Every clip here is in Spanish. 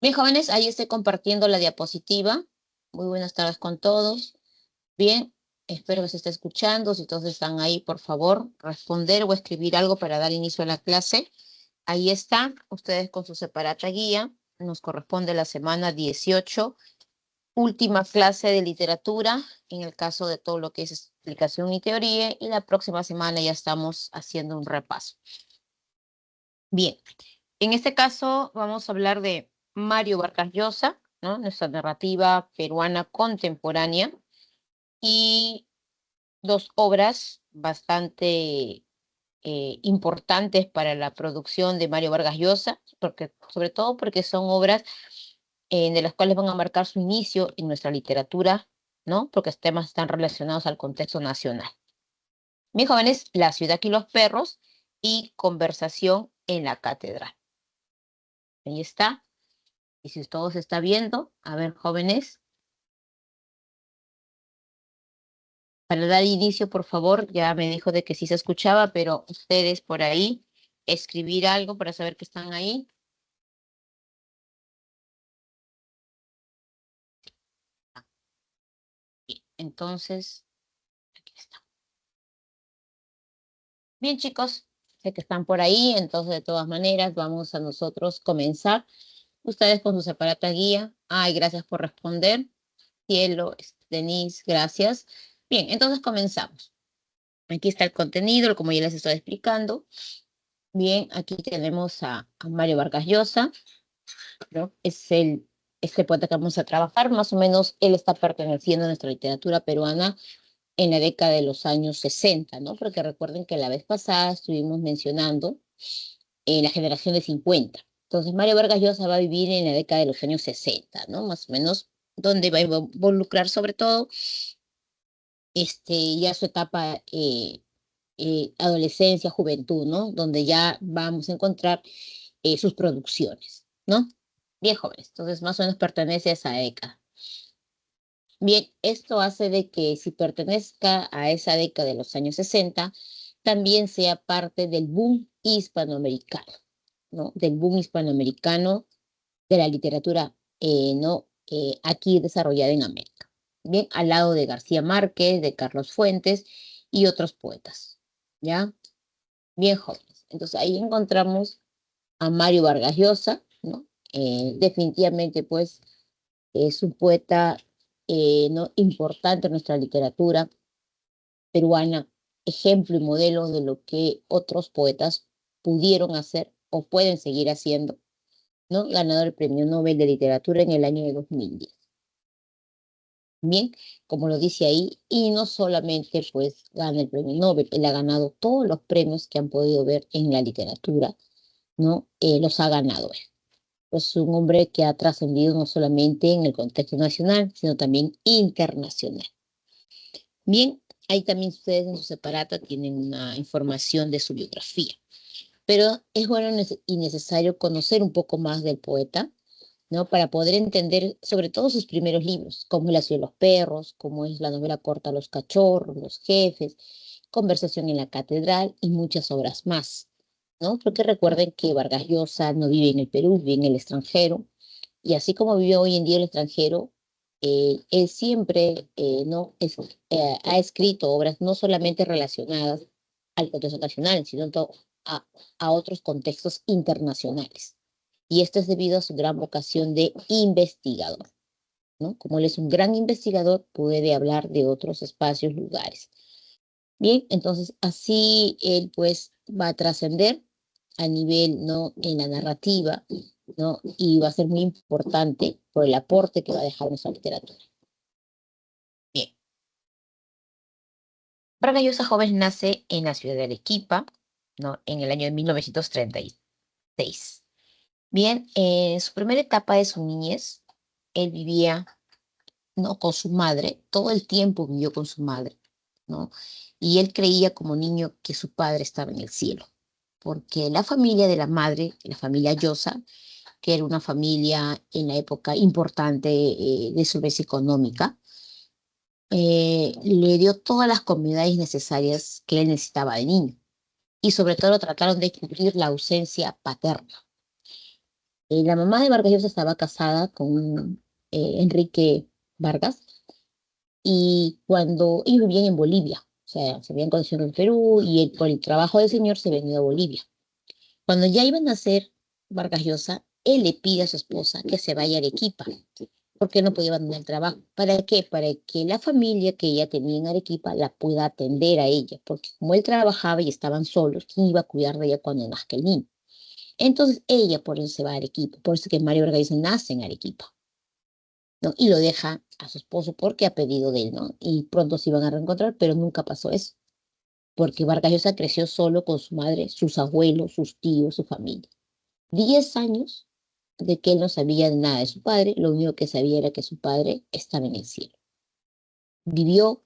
Bien, jóvenes, ahí estoy compartiendo la diapositiva. Muy buenas tardes con todos. Bien, espero que se esté escuchando. Si todos están ahí, por favor, responder o escribir algo para dar inicio a la clase. Ahí está, ustedes con su separata guía. Nos corresponde la semana 18, última clase de literatura, en el caso de todo lo que es explicación y teoría, y la próxima semana ya estamos haciendo un repaso. Bien, en este caso vamos a hablar de Mario Vargas Llosa, ¿no? Nuestra narrativa peruana contemporánea, y dos obras bastante importantes para la producción de Mario Vargas Llosa, porque, sobre todo porque son obras de las cuales van a marcar su inicio en nuestra literatura, ¿no? Porque los temas están relacionados al contexto nacional. Mis jóvenes, La ciudad y los perros y Conversación en la catedral. Ahí está. Y si todo se está viendo, a ver, jóvenes, para dar inicio, por favor, ya me dijo de que sí se escuchaba, pero ustedes por ahí, escribir algo para saber que están ahí. Bien, entonces, aquí está. Bien, chicos, sé que están por ahí, entonces de todas maneras vamos a nosotros comenzar. Ustedes con su separata guía. Ay, gracias por responder. Cielo, Denise, gracias. Bien, entonces comenzamos. Aquí está el contenido, como ya les estoy explicando. Bien, aquí tenemos a Mario Vargas Llosa, ¿no? Este poeta que vamos a trabajar, más o menos él está perteneciendo a nuestra literatura peruana en la década de los años 60, ¿no? Porque recuerden que la vez pasada estuvimos mencionando la generación de 50. Entonces, Mario Vargas Llosa va a vivir en la década de los años 60, ¿no? Más o menos, donde va a involucrar sobre todo ya su etapa adolescencia, juventud, ¿no? Donde ya vamos a encontrar sus producciones, ¿no? Bien jóvenes, entonces más o menos pertenece a esa década. Bien, esto hace de que si pertenezca a esa década de los años 60, también sea parte del boom hispanoamericano, ¿no? Del boom hispanoamericano de la literatura, ¿no? Aquí desarrollada en América. Bien, al lado de García Márquez, de Carlos Fuentes y otros poetas, ¿ya? Bien jóvenes. Entonces ahí encontramos a Mario Vargas Llosa, ¿no? Definitivamente, pues, es un poeta, ¿no? Importante en nuestra literatura peruana, ejemplo y modelo de lo que otros poetas pudieron hacer o pueden seguir haciendo, ¿no? Ganador del Premio Nobel de Literatura en el año de 2010. Bien, como lo dice ahí, y no solamente pues gana el Premio Nobel, él ha ganado todos los premios que han podido ver en la literatura, ¿no? Los ha ganado él. Es un hombre que ha trascendido no solamente en el contexto nacional, sino también internacional. Bien, ahí también ustedes en su separata tienen una información de su biografía, pero es bueno y necesario conocer un poco más del poeta, ¿no? Para poder entender sobre todo sus primeros libros, como es La ciudad de los perros, como es la novela corta Los cachorros, Los jefes, Conversación en la catedral y muchas obras más, ¿no? Porque recuerden que Vargas Llosa no vive en el Perú, vive en el extranjero, y así como vive hoy en día en el extranjero, él siempre no ha escrito obras no solamente relacionadas al contexto nacional, sino a, a otros contextos internacionales. Y esto es debido a su gran vocación de investigador, ¿no? Como él es un gran investigador, puede hablar de otros espacios, lugares. Bien, entonces así él pues va a trascender a nivel, ¿no? En la narrativa, ¿no? Y va a ser muy importante por el aporte que va a dejar en nuestra literatura. Bien, Vargas Llosa Joven nace en la ciudad de Arequipa, ¿no? En el año de 1936. Bien, en su primera etapa de su niñez, él vivía, ¿no? Con su madre, todo el tiempo vivió con su madre, ¿no? Y él creía como niño que su padre estaba en el cielo, porque la familia de la madre, la familia Llosa, que era una familia en la época importante de solvencia económica, le dio todas las comodidades necesarias que él necesitaba de niño. Y sobre todo trataron de cubrir la ausencia paterna. La mamá de Vargas Llosa estaba casada con Enrique Vargas y cuando ellos vivían en Bolivia, o sea, se habían conocido en Perú y él, por el trabajo del señor se venía a Bolivia. Cuando ya iban a nacer Vargas Llosa, él le pide a su esposa que se vaya a Arequipa, porque no podía abandonar el trabajo. ¿Para qué? Para que la familia que ella tenía en Arequipa la pueda atender a ella, porque como él trabajaba y estaban solos, ¿quién iba a cuidar de ella cuando nazca el niño? Entonces ella por eso se va a Arequipa, por eso que Mario Vargas Llosa nace en Arequipa, ¿no? Y lo deja a su esposo porque ha pedido de él, ¿no? Y pronto se iban a reencontrar, pero nunca pasó eso, porque Vargas Llosa creció solo con su madre, sus abuelos, sus tíos, su familia. 10 años de que él no sabía nada de su padre, lo único que sabía era que su padre estaba en el cielo. Vivió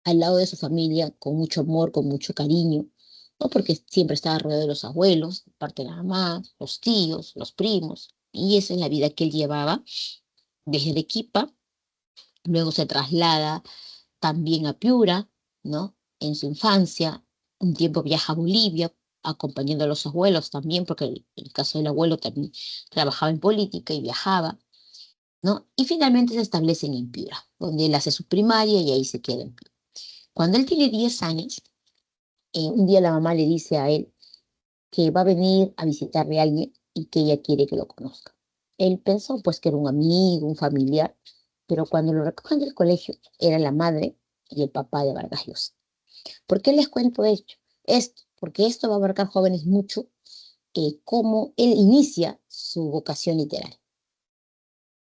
al lado de su familia con mucho amor, con mucho cariño, ¿no? Porque siempre estaba rodeado de los abuelos, parte de la mamá, los tíos, los primos, y esa es la vida que él llevaba desde Arequipa. Luego se traslada también a Piura, ¿no? En su infancia, un tiempo viaja a Bolivia, acompañando a los abuelos también, porque el caso del abuelo también trabajaba en política y viajaba, ¿no? Y finalmente se establecen en Piura, donde él hace su primaria y ahí se queda en Piura. Cuando él tiene 10 años, un día la mamá le dice a él que va a venir a visitarle a alguien y que ella quiere que lo conozca. Él pensó pues que era un amigo, un familiar, pero cuando lo recogen del colegio era la madre y el papá de Vargas Llosa. ¿Por qué les cuento esto? Porque esto va a abarcar jóvenes mucho, cómo él inicia su vocación literal,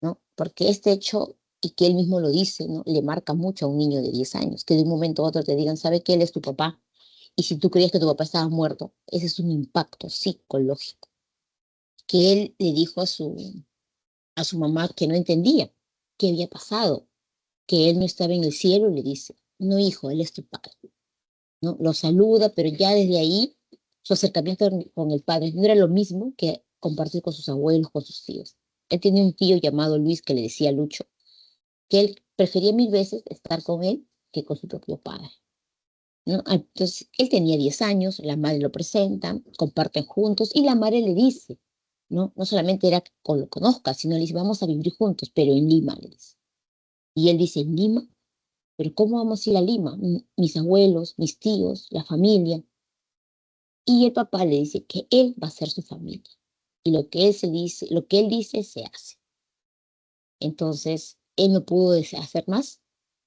¿no? Porque este hecho, y que él mismo lo dice, ¿no? Le marca mucho a un niño de 10 años, que de un momento a otro te digan, ¿sabe que él es tu papá? Y si tú creías que tu papá estaba muerto, ese es un impacto psicológico, que él le dijo a su mamá que no entendía qué había pasado, que él no estaba en el cielo, le dice, no hijo, él es tu padre, ¿no? Lo saluda, pero ya desde ahí su acercamiento con el padre no era lo mismo que compartir con sus abuelos, con sus tíos. Él tenía un tío llamado Luis que le decía Lucho, que él prefería 1000 veces estar con él que con su propio padre, ¿no? Entonces, él tenía 10 años, la madre lo presenta, comparten juntos y la madre le dice, ¿no? No solamente era que lo conozca, sino le dice, vamos a vivir juntos, pero en Lima, le dice. Y él dice, ¿en Lima? ¿Pero cómo vamos a ir a Lima? Mis abuelos, mis tíos, la familia. Y el papá le dice que él va a ser su familia. Y lo que él se dice, lo que él dice, se hace. Entonces, él no pudo hacer más,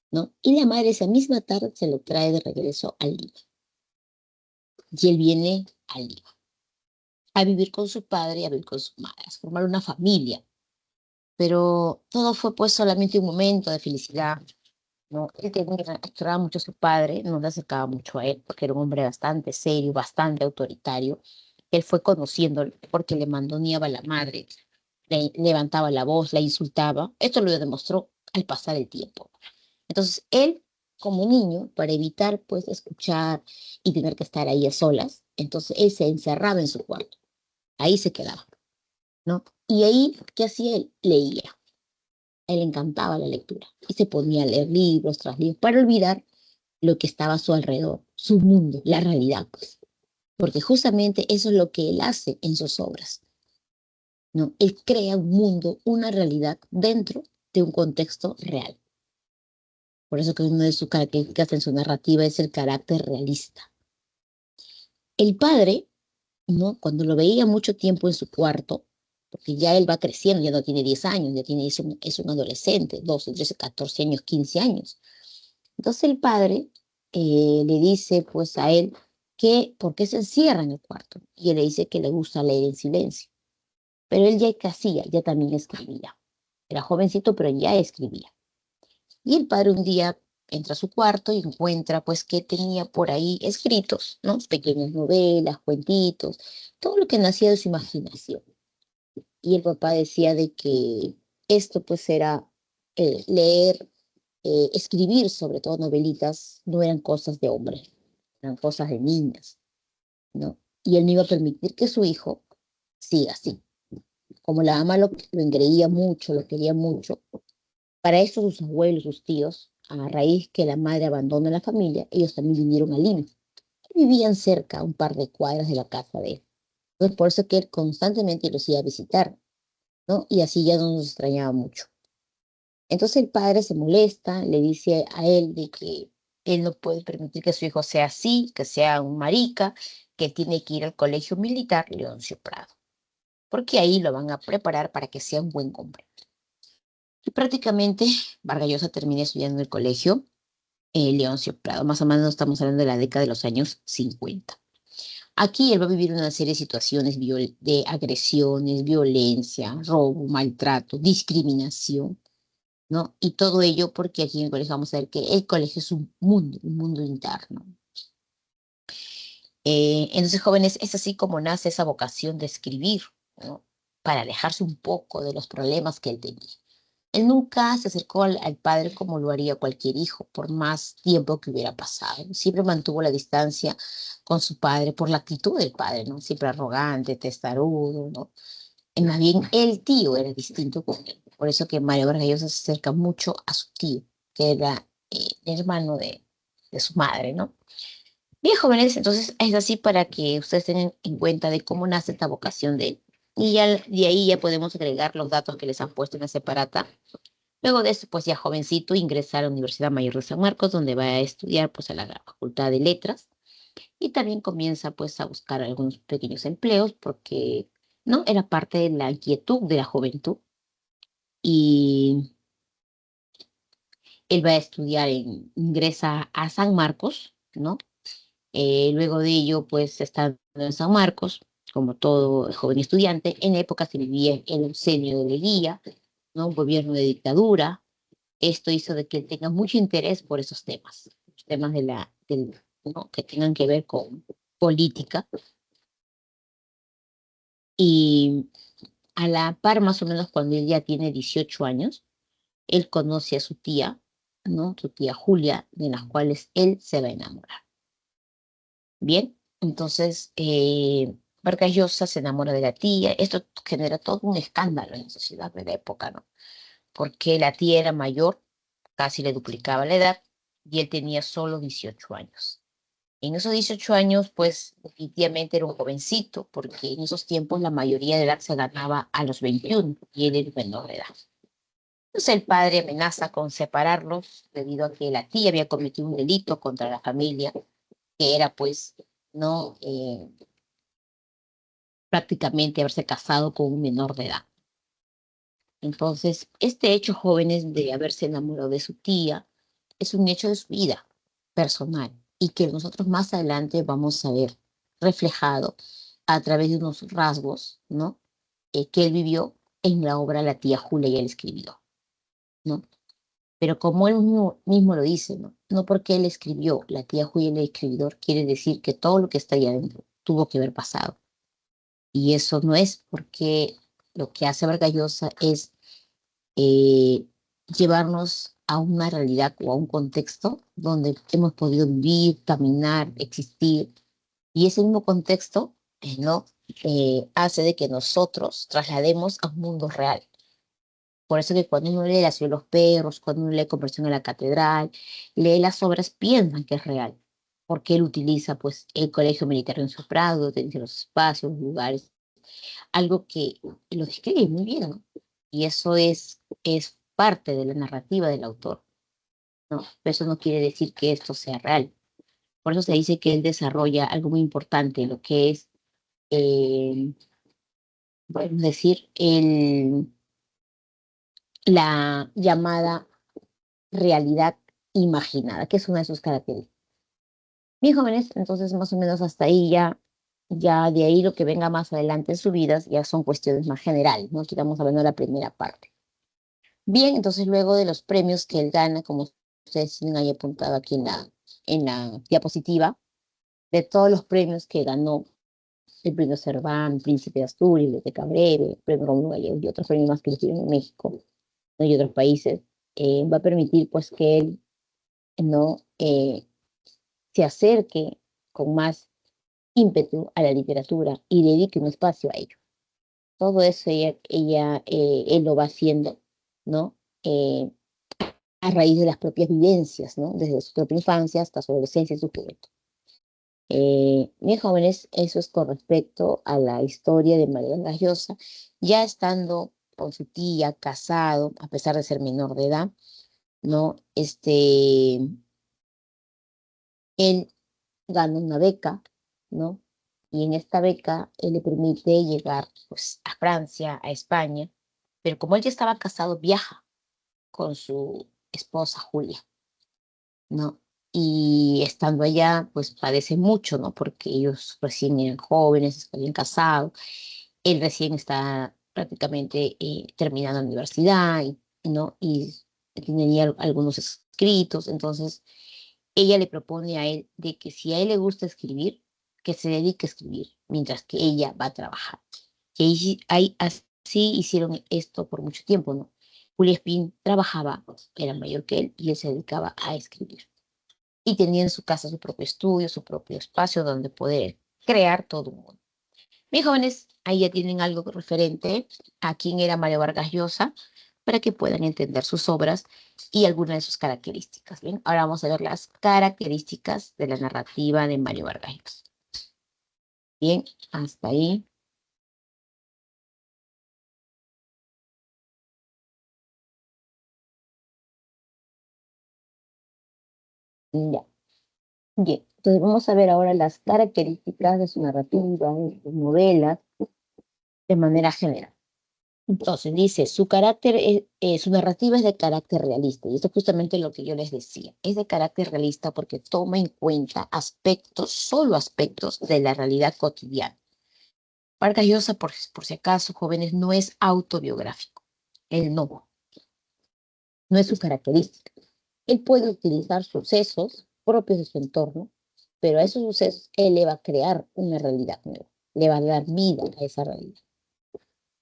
¿no? Y la madre esa misma tarde se lo trae de regreso a Lima. Y él viene a Lima a vivir con su padre y a vivir con su madre, a formar una familia. Pero todo fue pues solamente un momento de felicidad, ¿no? Él tenía, extrañaba mucho a su padre, no le acercaba mucho a él, porque era un hombre bastante serio, bastante autoritario. Él fue conociéndolo porque le mandoneaba a la madre, le levantaba la voz, la insultaba. Esto lo demostró al pasar el tiempo. Entonces, él, como niño, para evitar pues escuchar y tener que estar ahí a solas, entonces él se encerraba en su cuarto, ahí se quedaba, ¿no? Y ahí, ¿qué hacía él? Leía. A él le encantaba la lectura y se ponía a leer libros tras libros para olvidar lo que estaba a su alrededor, su mundo, la realidad, pues. Porque justamente eso es lo que él hace en sus obras, ¿no? Él crea un mundo, una realidad dentro de un contexto real. Por eso que una de sus características en su narrativa es el carácter realista. El padre, ¿no? Cuando lo veía mucho tiempo en su cuarto, porque ya él va creciendo, ya no tiene 10 años, ya tiene, es un adolescente, 12, 13, 14 años, 15 años. Entonces el padre le dice pues a él que por qué se encierra en el cuarto. Y él le dice que le gusta leer en silencio. Pero él ya que hacía, ya también escribía. Era jovencito, pero ya escribía. Y el padre un día entra a su cuarto y encuentra pues que tenía por ahí escritos, ¿no? Pequeñas novelas, cuentitos, todo lo que nacía de su imaginación. Y el papá decía de que esto pues era leer, escribir sobre todo novelitas, no eran cosas de hombres, eran cosas de niñas, ¿no? Y él no iba a permitir que su hijo siga así. Como la mamá lo engreía mucho, lo quería mucho, para eso sus abuelos, sus tíos, a raíz que la madre abandona la familia, ellos también vinieron a Lima. Vivían cerca, a un par de cuadras de la casa de él. Entonces, por eso que él constantemente los iba a visitar, ¿no? Y así ya no nos extrañaba mucho. Entonces el padre se molesta, le dice a él de que él no puede permitir que su hijo sea así, que sea un marica, que tiene que ir al colegio militar Leoncio Prado, porque ahí lo van a preparar para que sea un buen hombre. Y prácticamente Vargas Llosa termina estudiando en el colegio Leoncio Prado, más o menos estamos hablando de la década de los años 50. Aquí él va a vivir una serie de situaciones de agresiones, violencia, robo, maltrato, discriminación, ¿no? Y todo ello porque aquí en el colegio vamos a ver que el colegio es un mundo interno. Entonces, jóvenes, es así como nace esa vocación de escribir, ¿no? Para alejarse un poco de los problemas que él tenía. Él nunca se acercó al padre como lo haría cualquier hijo, por más tiempo que hubiera pasado. Siempre mantuvo la distancia con su padre por la actitud del padre, ¿no? Siempre arrogante, testarudo, ¿no? Más bien, el tío era distinto con él. Por eso que Mario Vargas Llosa se acerca mucho a su tío, que era el hermano de su madre, ¿no? Bien, jóvenes, entonces es así para que ustedes tengan en cuenta de cómo nace esta vocación de él. Y ya de ahí ya podemos agregar los datos que les han puesto en la separata. Luego de eso, pues ya jovencito, ingresa a la Universidad Mayor de San Marcos, donde va a estudiar pues a la Facultad de Letras. Y también comienza pues a buscar algunos pequeños empleos porque no era parte de la inquietud de la juventud. Y él va a estudiar, ingresa a San Marcos, ¿no? Luego de ello, pues estando en San Marcos, como todo joven estudiante, en época se vivía el oncenio de Leguía, ¿no? Un gobierno de dictadura. Esto hizo de que él tenga mucho interés por esos temas, los temas ¿no? Que tengan que ver con política. Y a la par, más o menos, cuando él ya tiene 18 años, él conoce a su tía, ¿no? Su tía Julia, de las cuales él se va a enamorar. Bien, entonces Vargas Llosa se enamora de la tía. Esto genera todo un escándalo en la sociedad de la época, ¿no? Porque la tía era mayor, casi le duplicaba la edad, y él tenía solo 18 años. En esos 18 años, pues definitivamente era un jovencito, porque en esos tiempos la mayoría de edad se ganaba a los 21 y él era menor de edad. Entonces el padre amenaza con separarlos debido a que la tía había cometido un delito contra la familia, que era pues no prácticamente haberse casado con un menor de edad. Entonces, este hecho, jóvenes, de haberse enamorado de su tía, es un hecho de su vida personal y que nosotros más adelante vamos a ver reflejado a través de unos rasgos, ¿no? Que él vivió en la obra La tía Julia y él escribió, ¿no? Pero como él mismo lo dice, ¿no? No porque él escribió La tía Julia y el escribidor quiere decir que todo lo que está ahí adentro tuvo que haber pasado. Y eso no es porque lo que hace Vargas Llosa es eh, llevarnos a una realidad o a un contexto donde hemos podido vivir, caminar, existir. Y ese mismo contexto, ¿no? Hace de que nosotros traslademos a un mundo real. Por eso que cuando uno lee La ciudad de los perros, cuando uno lee Conversión en la catedral, lee las obras, piensan que es real, porque él utiliza pues el colegio militar en su Prado, utiliza los espacios, los lugares, algo que lo describe muy bien, ¿no? Y eso es parte de la narrativa del autor, ¿no? Pero eso no quiere decir que esto sea real. Por eso se dice que él desarrolla algo muy importante, lo que es, eh, podemos decir, la llamada realidad imaginada, que es una de sus características. Bien, jóvenes, entonces más o menos hasta ahí ya de ahí lo que venga más adelante en su vida ya son cuestiones más generales, ¿no? Aquí estamos hablando de la primera parte. Bien, entonces luego de los premios que él gana, como ustedes tienen ahí apuntado aquí en la diapositiva, de todos los premios que ganó, el premio Cervantes, Príncipe de Asturias, Biblioteca Breve, el premio Rómulo Gallegos y otros premios más que reciben en México, ¿no? Y otros países, va a permitir pues que él no se acerque con más ímpetu a la literatura y dedique un espacio a ello. Todo eso él lo va haciendo, ¿no? A raíz de las propias vivencias, ¿no? Desde su propia infancia hasta su adolescencia y su juventud. Bien, jóvenes, eso es con respecto a la historia de María Vargas Llosa, ya estando con su tía, casado, a pesar de ser menor de edad, ¿no? Él gana una beca, ¿no? Y en esta beca él le permite llegar, pues, a Francia, a España, pero como él ya estaba casado, viaja con su esposa Julia, ¿no? Y estando allá, pues padece mucho, ¿no? Porque ellos recién eran jóvenes, se habían casado, él recién está prácticamente terminando la universidad, ¿no? Y tenía algunos escritos, entonces ella le propone a él de que si a él le gusta escribir, que se dedique a escribir, mientras que ella va a trabajar. Y así hicieron esto por mucho tiempo, ¿no? Julia Espín trabajaba, era mayor que él, y él se dedicaba a escribir. Y tenía en su casa su propio estudio, su propio espacio donde poder crear todo un mundo. Mis jóvenes, ahí ya tienen algo referente a quién era Mario Vargas Llosa para que puedan entender sus obras y algunas de sus características. Bien, ahora vamos a ver las características de la narrativa de Mario Vargas Llosa. Bien, hasta ahí. Ya. Bien, entonces vamos a ver ahora las características de su narrativa, de sus novelas, de manera general. Entonces dice, su narrativa es de carácter realista, y esto es justamente lo que yo les decía, es de carácter realista porque toma en cuenta aspectos, solo aspectos de la realidad cotidiana. Vargas Llosa, por si acaso, jóvenes, no es autobiográfico, él no es su característica. Él puede utilizar sucesos propios de su entorno, pero a esos sucesos él le va a crear una realidad nueva, le va a dar vida a esa realidad,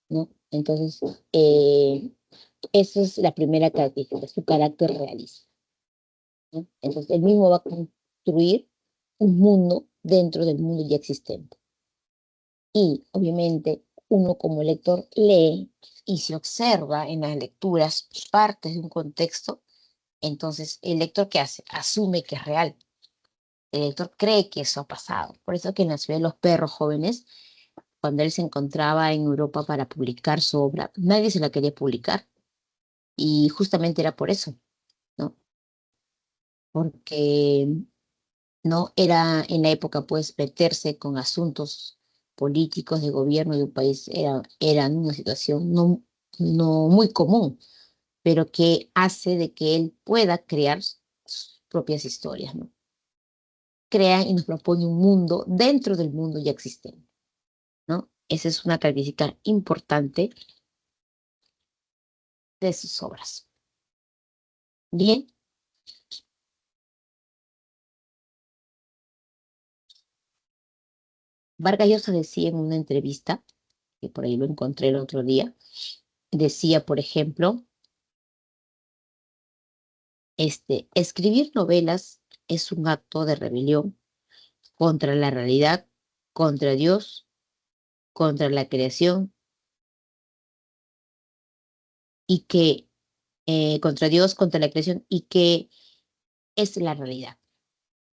¿no? Entonces, esa es la primera característica, su carácter realista, ¿no? Entonces, él mismo va a construir un mundo dentro del mundo ya existente. Y, obviamente, uno como lector lee y se observa en las lecturas partes de un contexto, entonces, ¿el lector qué hace? Asume que es real. El lector cree que eso ha pasado. Por eso que en la ciudad de los perros jóvenes, cuando él se encontraba en Europa para publicar su obra, nadie se la quería publicar. Y justamente era por eso, ¿no? Porque no era en la época, pues, meterse con asuntos políticos de gobierno de un país era una situación no muy común, pero que hace de que él pueda crear sus propias historias, ¿no? Crea y nos propone un mundo dentro del mundo ya existente, ¿no? Esa es una característica importante de sus obras. Bien, Vargas Llosa decía en una entrevista, que por ahí lo encontré el otro día, decía, por ejemplo, escribir novelas es un acto de rebelión contra la realidad, contra Dios, contra la creación y que, contra Dios, contra la creación y que es la realidad,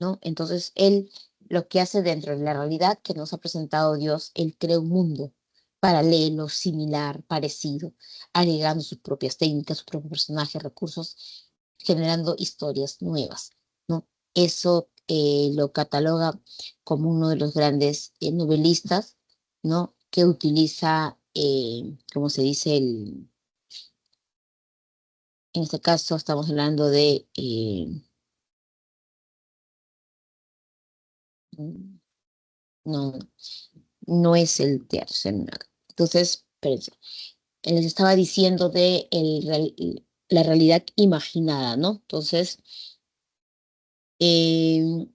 ¿no? Entonces, él lo que hace dentro de la realidad que nos ha presentado Dios, él crea un mundo paralelo, similar, parecido, agregando sus propias técnicas, sus propios personajes, recursos, generando historias nuevas, ¿no? Eso lo cataloga como uno de los grandes novelistas, ¿no? Que utiliza, como se dice, en este caso estamos hablando de, no, no es el teatro. Entonces, espérense, les estaba diciendo de la realidad imaginada, ¿no? Entonces, eh,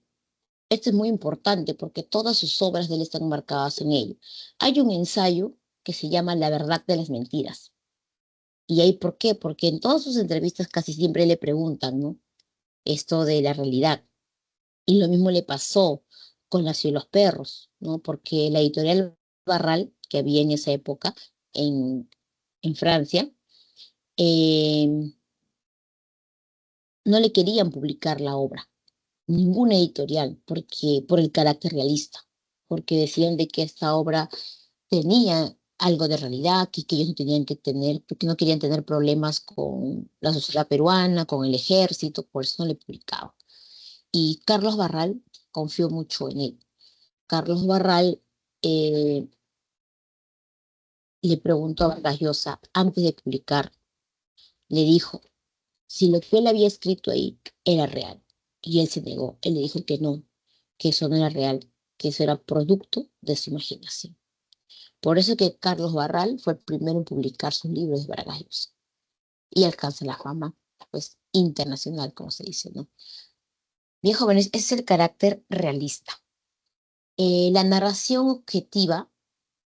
esto es muy importante porque todas sus obras de él están marcadas en ello. Hay un ensayo que se llama La verdad de las mentiras. ¿Y ahí por qué? Porque en todas sus entrevistas casi siempre le preguntan, ¿no? Esto de la realidad. Y lo mismo le pasó con La ciudad de los perros, ¿no? Porque la editorial Barral, que había en esa época en Francia, eh, no le querían publicar la obra, ninguna editorial, porque, por el carácter realista, porque decían de que esta obra tenía algo de realidad, que ellos no tenían que tener, porque no querían tener problemas con la sociedad peruana, con el ejército, por eso no le publicaba. Y Carlos Barral confió mucho en él. Carlos Barral eh, le preguntó a Vargas Llosa antes de publicar, le dijo si lo que él había escrito ahí era real. Y él se negó, él le dijo que eso no era real, que eso era producto de su imaginación. Por eso que Carlos Barral fue el primero en publicar sus libros de Vargas Llosa y alcanza la fama, pues, internacional, como se dice, ¿no? Bien, jóvenes, ese es el carácter realista. La narración objetiva,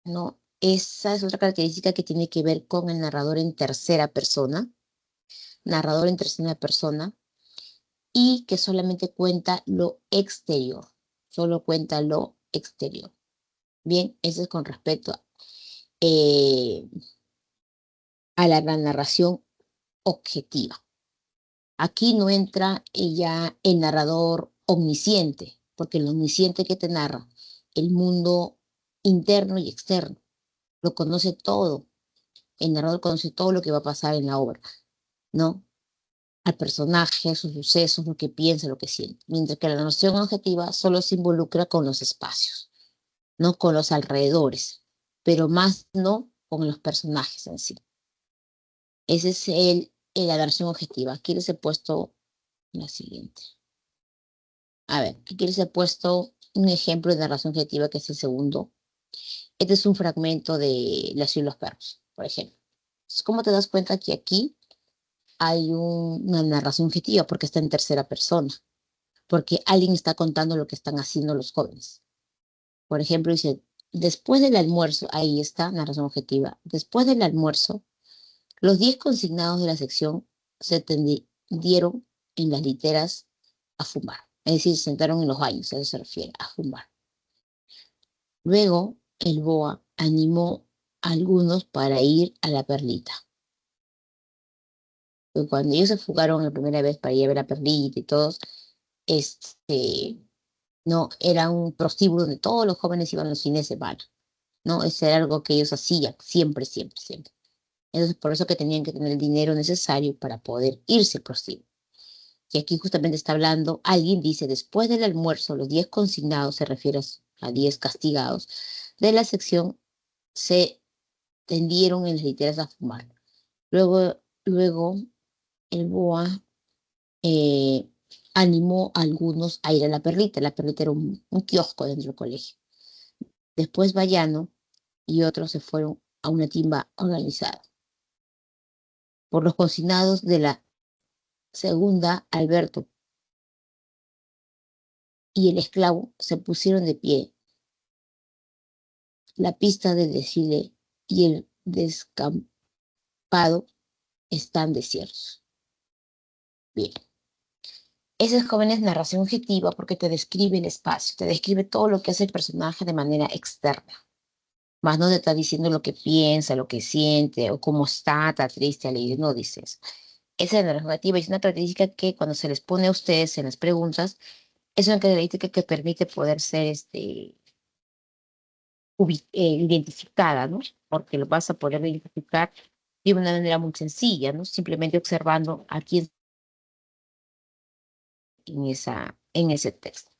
¿no? Esa es otra característica que tiene que ver con el narrador en tercera persona, y que solamente cuenta lo exterior, solo cuenta lo exterior. Bien, eso es con respecto eh, a la narración objetiva. Aquí no entra ya el narrador omnisciente, porque el omnisciente que te narra el mundo interno y externo, lo conoce todo. El narrador conoce todo lo que va a pasar en la obra, ¿no? Al personaje, sus sucesos, lo que piensa, lo que siente. Mientras que la narración objetiva solo se involucra con los espacios, no con los alrededores, pero más no con los personajes en sí. Ese es la narración objetiva. Aquí les he puesto la siguiente. A ver, aquí les he puesto un ejemplo de narración objetiva que es el segundo. Este es un fragmento de La ciudad y los perros, por ejemplo. Entonces, ¿cómo te das cuenta que aquí hay una narración objetiva? Porque está en tercera persona, porque alguien está contando lo que están haciendo los jóvenes. Por ejemplo, dice, después del almuerzo, ahí está, narración objetiva, después del almuerzo, los 10 consignados de la sección se tendieron en las literas a fumar. Es decir, se sentaron en los baños, a eso se refiere, a fumar. Luego, el BOA animó a algunos para ir a la Perlita. Porque cuando ellos se fugaron la primera vez para ir a ver la Perlita y todos, este, no, era un prostíbulo donde todos los jóvenes iban los fines de semana, ¿no? Eso era algo que ellos hacían siempre, siempre, siempre. Entonces, por eso que tenían que tener el dinero necesario para poder irse al prostíbulo. Y aquí justamente está hablando, alguien dice, después del almuerzo, los 10 consignados, se refiere a 10 castigados, de la sección se tendieron en las literas a fumar. Luego el BOA eh, animó a algunos a ir a la Perlita. La Perlita era un kiosco dentro del colegio. Después Bayano y otros se fueron a una timba organizada. Por los consignados de la segunda, Alberto y el esclavo se pusieron de pie. La pista del desfile y el descampado están desiertos. Bien. Esa es, jóvenes, narración objetiva porque te describe el espacio, te describe todo lo que hace el personaje de manera externa. Más no te está diciendo lo que piensa, lo que siente o cómo está triste, alegre, no dices. Esa es la narración objetiva y es una característica que cuando se les pone a ustedes en las preguntas, es una característica que permite poder ser identificada, ¿no? Porque lo vas a poder identificar de una manera muy sencilla, ¿no? Simplemente observando a quién en ese texto.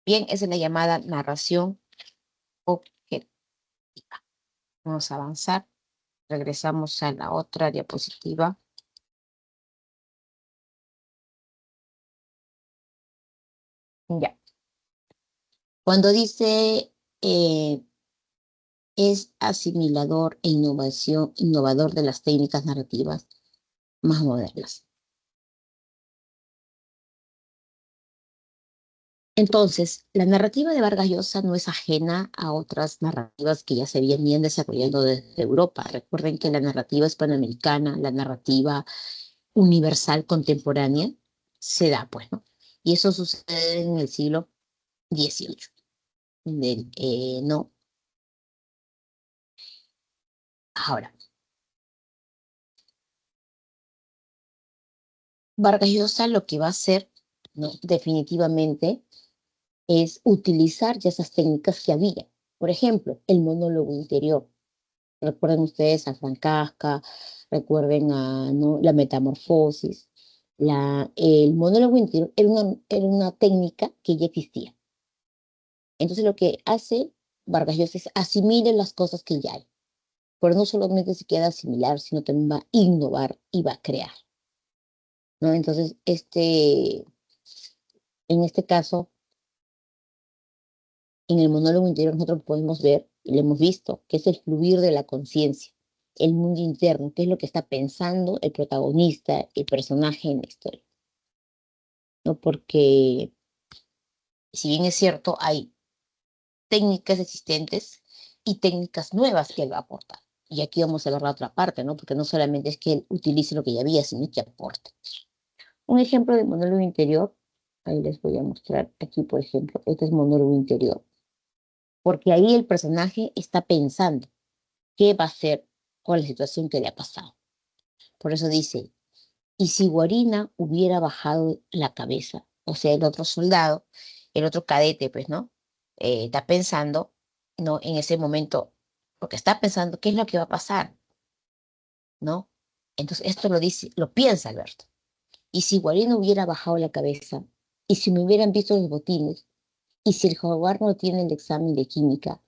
Bien, esa es la llamada narración objetiva. Vamos a avanzar. Regresamos a la otra diapositiva. Ya. Cuando dice es asimilador e innovador de las técnicas narrativas más modernas. Entonces, la narrativa de Vargas Llosa no es ajena a otras narrativas que ya se venían desarrollando desde Europa. Recuerden que la narrativa hispanoamericana, la narrativa universal contemporánea, se da, pues, ¿no? Y eso sucede en el siglo XVIII. No. Ahora, Vargas Llosa lo que va a hacer ¿no? Definitivamente es utilizar ya esas técnicas que había. Por ejemplo, el monólogo interior. Recuerden ustedes a Frank Kafka, recuerden a, ¿no?, la metamorfosis. El monólogo interior era una técnica que ya existía. Entonces lo que hace Vargas Llosa es asimilar las cosas que ya hay. Pero no solamente se queda asimilar, sino también va a innovar y va a crear, ¿no? Entonces, en este caso, en el monólogo interior nosotros podemos ver, y lo hemos visto, que es el fluir de la conciencia, el mundo interno, qué es lo que está pensando el protagonista, el personaje en la historia, ¿no? Porque si bien es cierto, hay técnicas existentes y técnicas nuevas que él va a aportar. Y aquí vamos a ver la otra parte, ¿no? Porque no solamente es que él utilice lo que ya había, sino que aporte. Un ejemplo de monólogo interior, ahí les voy a mostrar aquí, por ejemplo, este es monólogo interior, porque ahí el personaje está pensando qué va a hacer con la situación que le ha pasado. Por eso dice, y si Guarina hubiera bajado la cabeza, o sea, el otro soldado, el otro cadete, pues, ¿no? Está pensando, ¿no? En ese momento, porque está pensando qué es lo que va a pasar, ¿no? Entonces, esto lo dice, lo piensa Alberto. Y si Guarina hubiera bajado la cabeza, y si me hubieran visto los botines, y si el jaguar no tiene el examen de química,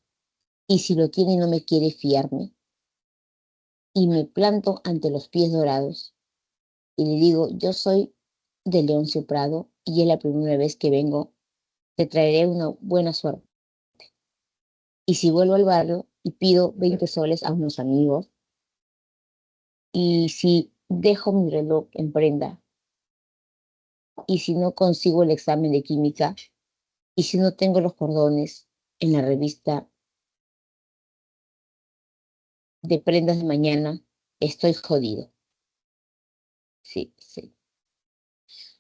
y si lo tiene y no me quiere fiarme, y me planto ante los pies dorados, y le digo, yo soy de Leoncio Prado, y es la primera vez que vengo, te traeré una buena suerte. Y si vuelvo al barrio y pido 20 soles a unos amigos, y si dejo mi reloj en prenda, y si no consigo el examen de química, y si no tengo los cordones en la revista de prendas de mañana, estoy jodido. Sí, sí.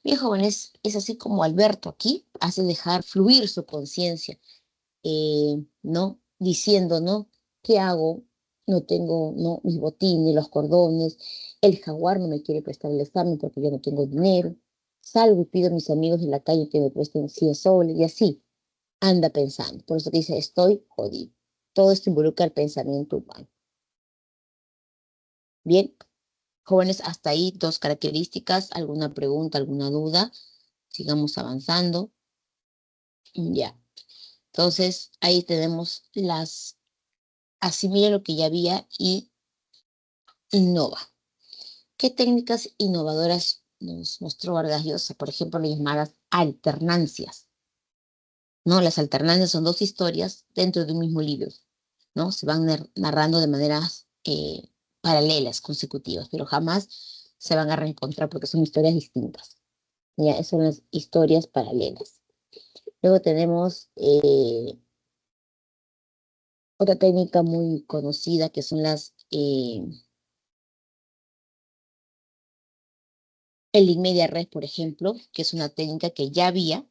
Bien, jóvenes, es así como Alberto aquí hace dejar fluir su conciencia, ¿no? Diciendo, ¿no? ¿Qué hago? No tengo, ¿no?, mis botines, los cordones, el jaguar no me quiere prestar el examen porque yo no tengo dinero. Salgo y pido a mis amigos en la calle que me presten 100 soles y así anda pensando. Por eso dice, estoy jodido. Todo esto involucra el pensamiento humano. Bien, jóvenes, hasta ahí dos características. ¿Alguna pregunta, alguna duda? Sigamos avanzando. Ya. Entonces, ahí tenemos asimila lo que ya había y innova. ¿Qué técnicas innovadoras nos mostró Vargas Llosa? Por ejemplo, las llamadas alternancias, ¿no? Las alternancias son dos historias dentro de un mismo libro, ¿no? Se van narrando de maneras paralelas, consecutivas, pero jamás se van a reencontrar porque son historias distintas. Ya, esas son las historias paralelas. Luego tenemos otra técnica muy conocida que son el in media res, por ejemplo, que es una técnica que ya había,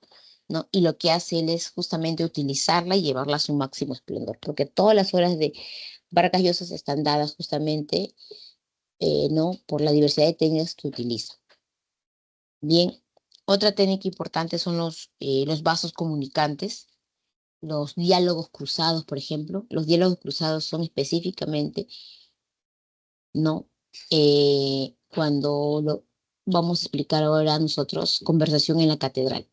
¿no? Y lo que hace él es justamente utilizarla y llevarla a su máximo esplendor, porque todas las horas de Vargas Llosa están dadas justamente, ¿no?, por la diversidad de técnicas que utiliza. Bien, otra técnica importante son los vasos comunicantes, los diálogos cruzados, por ejemplo. Los diálogos cruzados son específicamente, ¿no? Cuando lo vamos a explicar ahora nosotros, conversación en la catedral.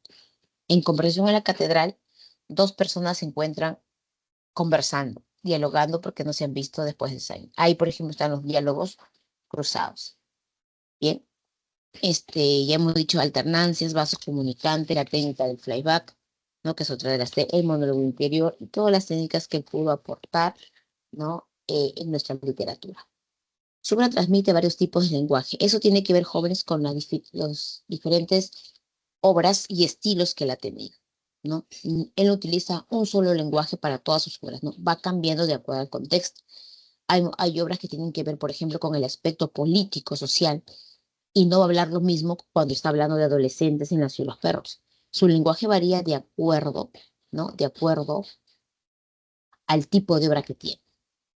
En conversación en la catedral, dos personas se encuentran conversando, dialogando porque no se han visto después de 6 años. Ahí, por ejemplo, están los diálogos cruzados. Bien, ya hemos dicho alternancias, vasos comunicantes, la técnica del flyback, ¿no?, que es otra de el monólogo interior y todas las técnicas que él pudo aportar, ¿no?, en nuestra literatura. Su obra transmite varios tipos de lenguaje. Eso tiene que ver, jóvenes, con los diferentes obras y estilos que él ha tenido, ¿no? Él no utiliza un solo lenguaje para todas sus obras, ¿no? Va cambiando de acuerdo al contexto. Hay obras que tienen que ver, por ejemplo, con el aspecto político, social, y no va a hablar lo mismo cuando está hablando de adolescentes en Nació los perros. Su lenguaje varía de acuerdo, ¿no? De acuerdo al tipo de obra que tiene,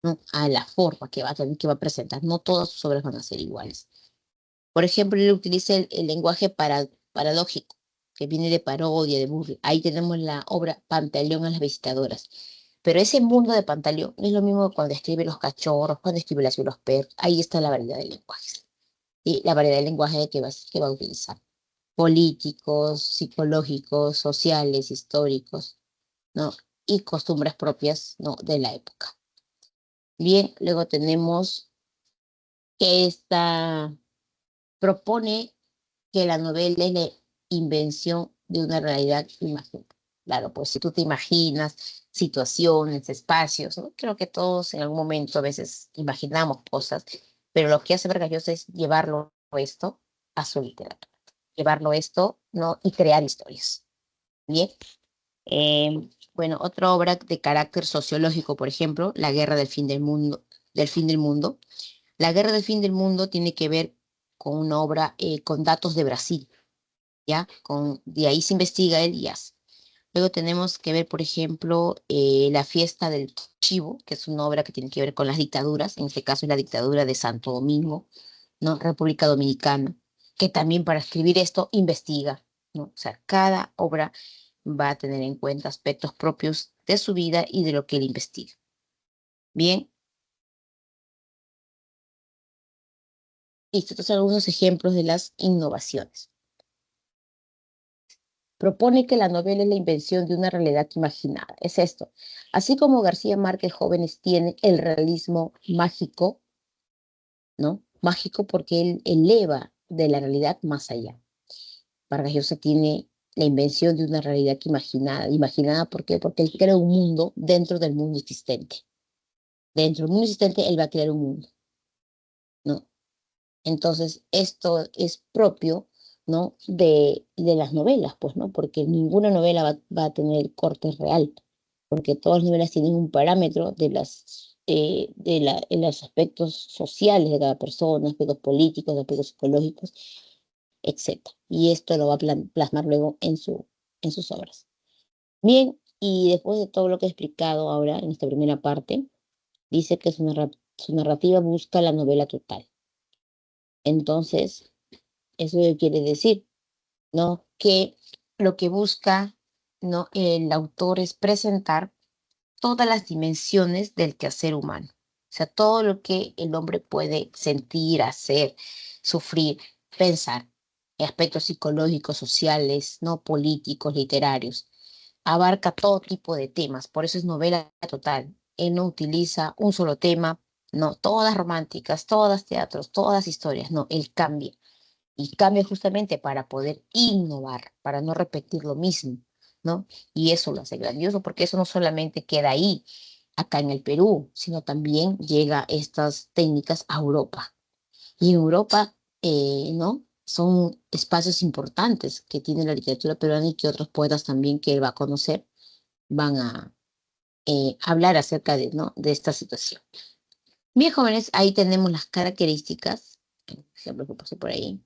¿no? A la forma que va a tener, que va a presentar. No todas sus obras van a ser iguales. Por ejemplo, él utiliza el lenguaje paradójico, que viene de parodia, de burla. Ahí tenemos la obra Pantaleón a las visitadoras. Pero ese mundo de Pantaleón no es lo mismo que cuando escribe los cachorros, cuando escribe las y los perros. Ahí está la variedad de lenguajes. Y la variedad de lenguaje que va a utilizar. Políticos, psicológicos, sociales, históricos, ¿no? Y costumbres propias, ¿no? De la época. Bien, luego tenemos que esta propone que la novela es la invención de una realidad imaginada. Claro, pues si tú te imaginas situaciones, espacios, ¿no? Creo que todos en algún momento a veces imaginamos cosas, pero lo que hace Vargas es llevarlo esto a su literatura, llevarlo esto, ¿no? Y crear historias. Bien. Bueno, otra obra de carácter sociológico, por ejemplo, La guerra del fin del mundo, del fin del mundo. La guerra del fin del mundo tiene que ver con una obra con datos de Brasil, ¿ya? De ahí se investiga el IAS. Luego tenemos que ver, por ejemplo, La fiesta del Chivo, que es una obra que tiene que ver con las dictaduras, en este caso es la dictadura de Santo Domingo, ¿no? República Dominicana, que también para escribir esto investiga, ¿no? O sea, cada obra va a tener en cuenta aspectos propios de su vida y de lo que él investiga. Bien, listo. Estos son algunos ejemplos de las innovaciones. Propone que la novela es la invención de una realidad imaginada. Es esto. Así como García Márquez Jóvenes tiene el realismo mágico, ¿no? Mágico porque él eleva de la realidad más allá. Vargas Llosa tiene la invención de una realidad imaginada. ¿Imaginada por qué? Porque él crea un mundo dentro del mundo existente. Dentro del mundo existente, él va a crear un mundo, ¿no? Entonces, esto es propio, ¿no? De las novelas, pues, ¿no? Porque ninguna novela va a tener corte real, porque todas las novelas tienen un parámetro en los aspectos sociales de cada persona, aspectos políticos, aspectos psicológicos, etcétera. Y esto lo va a plasmar luego en sus obras. Bien, y después de todo lo que he explicado ahora en esta primera parte, dice que su narrativa busca la novela total. Entonces, ¿eso qué quiere decir? ¿No? Que lo que busca, ¿no? El autor es presentar todas las dimensiones del quehacer humano. O sea, todo lo que el hombre puede sentir, hacer, sufrir, pensar, aspectos psicológicos, sociales, no políticos, literarios. Abarca todo tipo de temas, por eso es novela total. Él no utiliza un solo tema, no, todas románticas, todas teatros, todas historias, no, él cambia. Y cambia justamente para poder innovar, para no repetir lo mismo, ¿no? Y eso lo hace grandioso, porque eso no solamente queda ahí, acá en el Perú, sino también llega estas técnicas a Europa. Y en Europa, ¿no? Son espacios importantes que tiene la literatura peruana y que otros poetas también que él va a conocer van a hablar acerca de, ¿no? De esta situación. Bien, jóvenes, ahí tenemos las características. Ejemplo que puse por ahí.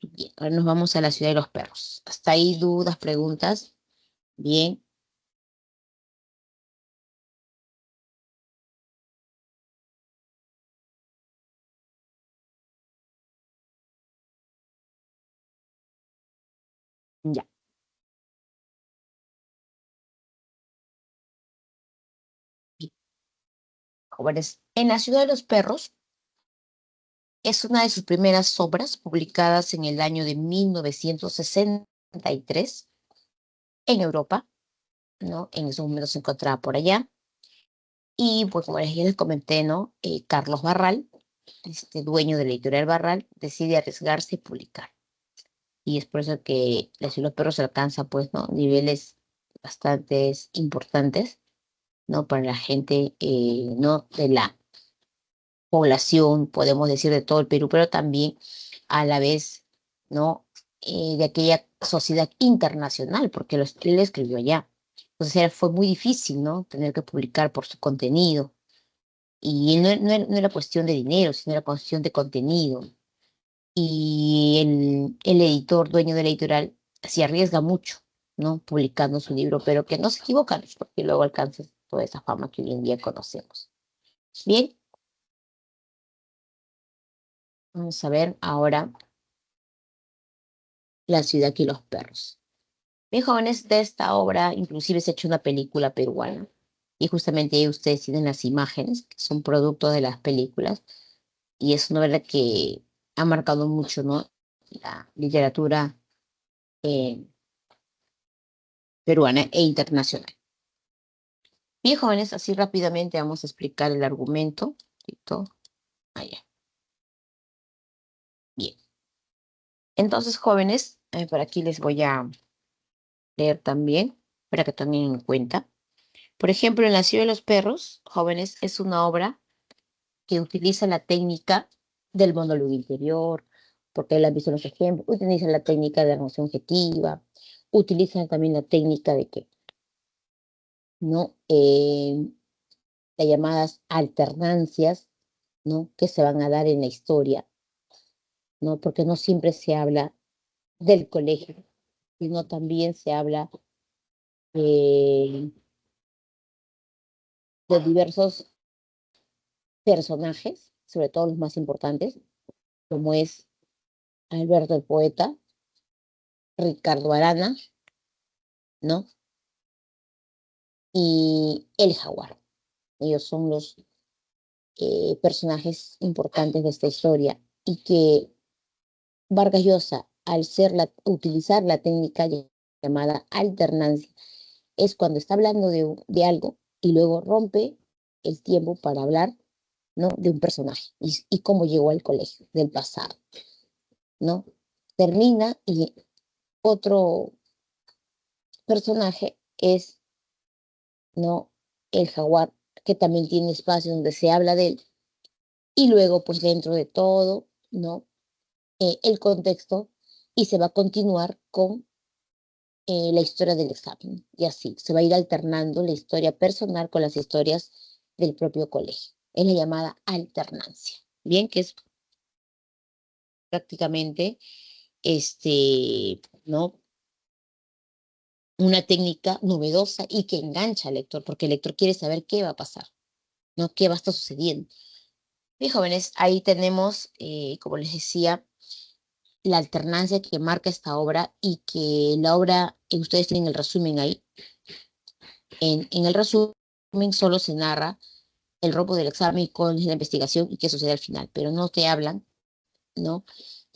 Bien, ahora nos vamos a la ciudad de los perros. ¿Hasta ahí dudas, preguntas? Bien, ya. Bien. Jóvenes, en la ciudad de los perros es una de sus primeras obras publicadas en el año de 1963 en Europa, ¿no? En esos momentos se encontraba por allá. Y pues como les comenté, ¿no? Carlos Barral, este dueño de la editorial Barral, decide arriesgarse y publicar. Y es por eso que la ciudad de los perros alcanza, pues, ¿no? Niveles bastante importantes, ¿no? Para la gente, ¿no? De la población, podemos decir, de todo el Perú, pero también a la vez, ¿no? De aquella sociedad internacional, porque él escribió allá. Entonces fue muy difícil, ¿no? Tener que publicar por su contenido. Y no era cuestión de dinero, sino era cuestión de contenido. Y el editor, dueño de la editorial, se arriesga mucho, ¿no? Publicando su libro, pero que no se equivocan, porque luego alcanza toda esa fama que hoy en día conocemos. Bien, vamos a ver ahora La ciudad y los perros. Bien, jóvenes, de esta obra inclusive se ha hecho una película peruana. Y justamente ahí ustedes tienen las imágenes, que son producto de las películas. Y es una obra que ha marcado mucho, ¿no? La literatura eh, peruana e internacional. Bien, jóvenes, así rápidamente vamos a explicar el argumento. ¿Listo? Allá. Bien. Entonces, jóvenes, por aquí les voy a leer también, para que tomen en cuenta. Por ejemplo, en La ciudad de los perros, jóvenes, es una obra que utiliza la técnica del monólogo interior, porque él ha visto los ejemplos, utiliza la técnica de narración objetiva, utiliza también la técnica de que, ¿no? Las llamadas alternancias, ¿no? Que se van a dar en la historia, ¿no? Porque no siempre se habla del colegio, sino también se habla eh, de diversos personajes, sobre todo los más importantes, como es Alberto el poeta, Ricardo Arana, ¿no? Y el jaguar. Ellos son los personajes importantes de esta historia y que Vargas Llosa, al utilizar la técnica llamada alternancia, es cuando está hablando de algo y luego rompe el tiempo para hablar, ¿no? De un personaje y cómo llegó al colegio, del pasado, ¿no? Termina y otro personaje es, ¿no? El jaguar, que también tiene espacio donde se habla de él. Y luego, pues dentro de todo, ¿no? El contexto y se va a continuar con la historia del examen. Y así, se va a ir alternando la historia personal con las historias del propio colegio. Es la llamada alternancia. Bien, que es prácticamente, ¿no? Una técnica novedosa y que engancha al lector, porque el lector quiere saber qué va a pasar, ¿no? ¿Qué va a estar sucediendo? Bien, jóvenes, ahí tenemos, como les decía, la alternancia que marca esta obra y que la obra, ustedes tienen el resumen ahí. En el resumen solo se narra el robo del examen y con la investigación y qué sucede al final, pero no te hablan, ¿no?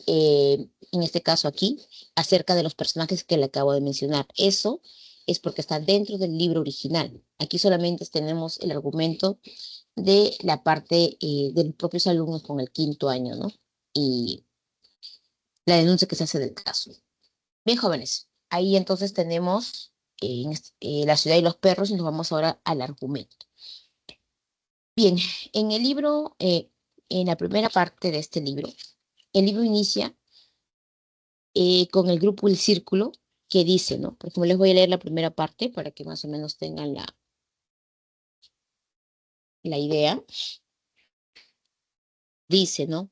En este caso aquí, acerca de los personajes que le acabo de mencionar. Eso es porque está dentro del libro original. Aquí solamente tenemos el argumento de la parte de los propios alumnos con el quinto año, ¿no? Y la denuncia que se hace del caso. Bien, jóvenes, ahí entonces tenemos La ciudad y los perros y nos vamos ahora al argumento. Bien, en el libro, en la primera parte de este libro, el libro inicia con el grupo El Círculo, que dice, ¿no? Por ejemplo, les voy a leer la primera parte para que más o menos tengan la idea. Dice, ¿no?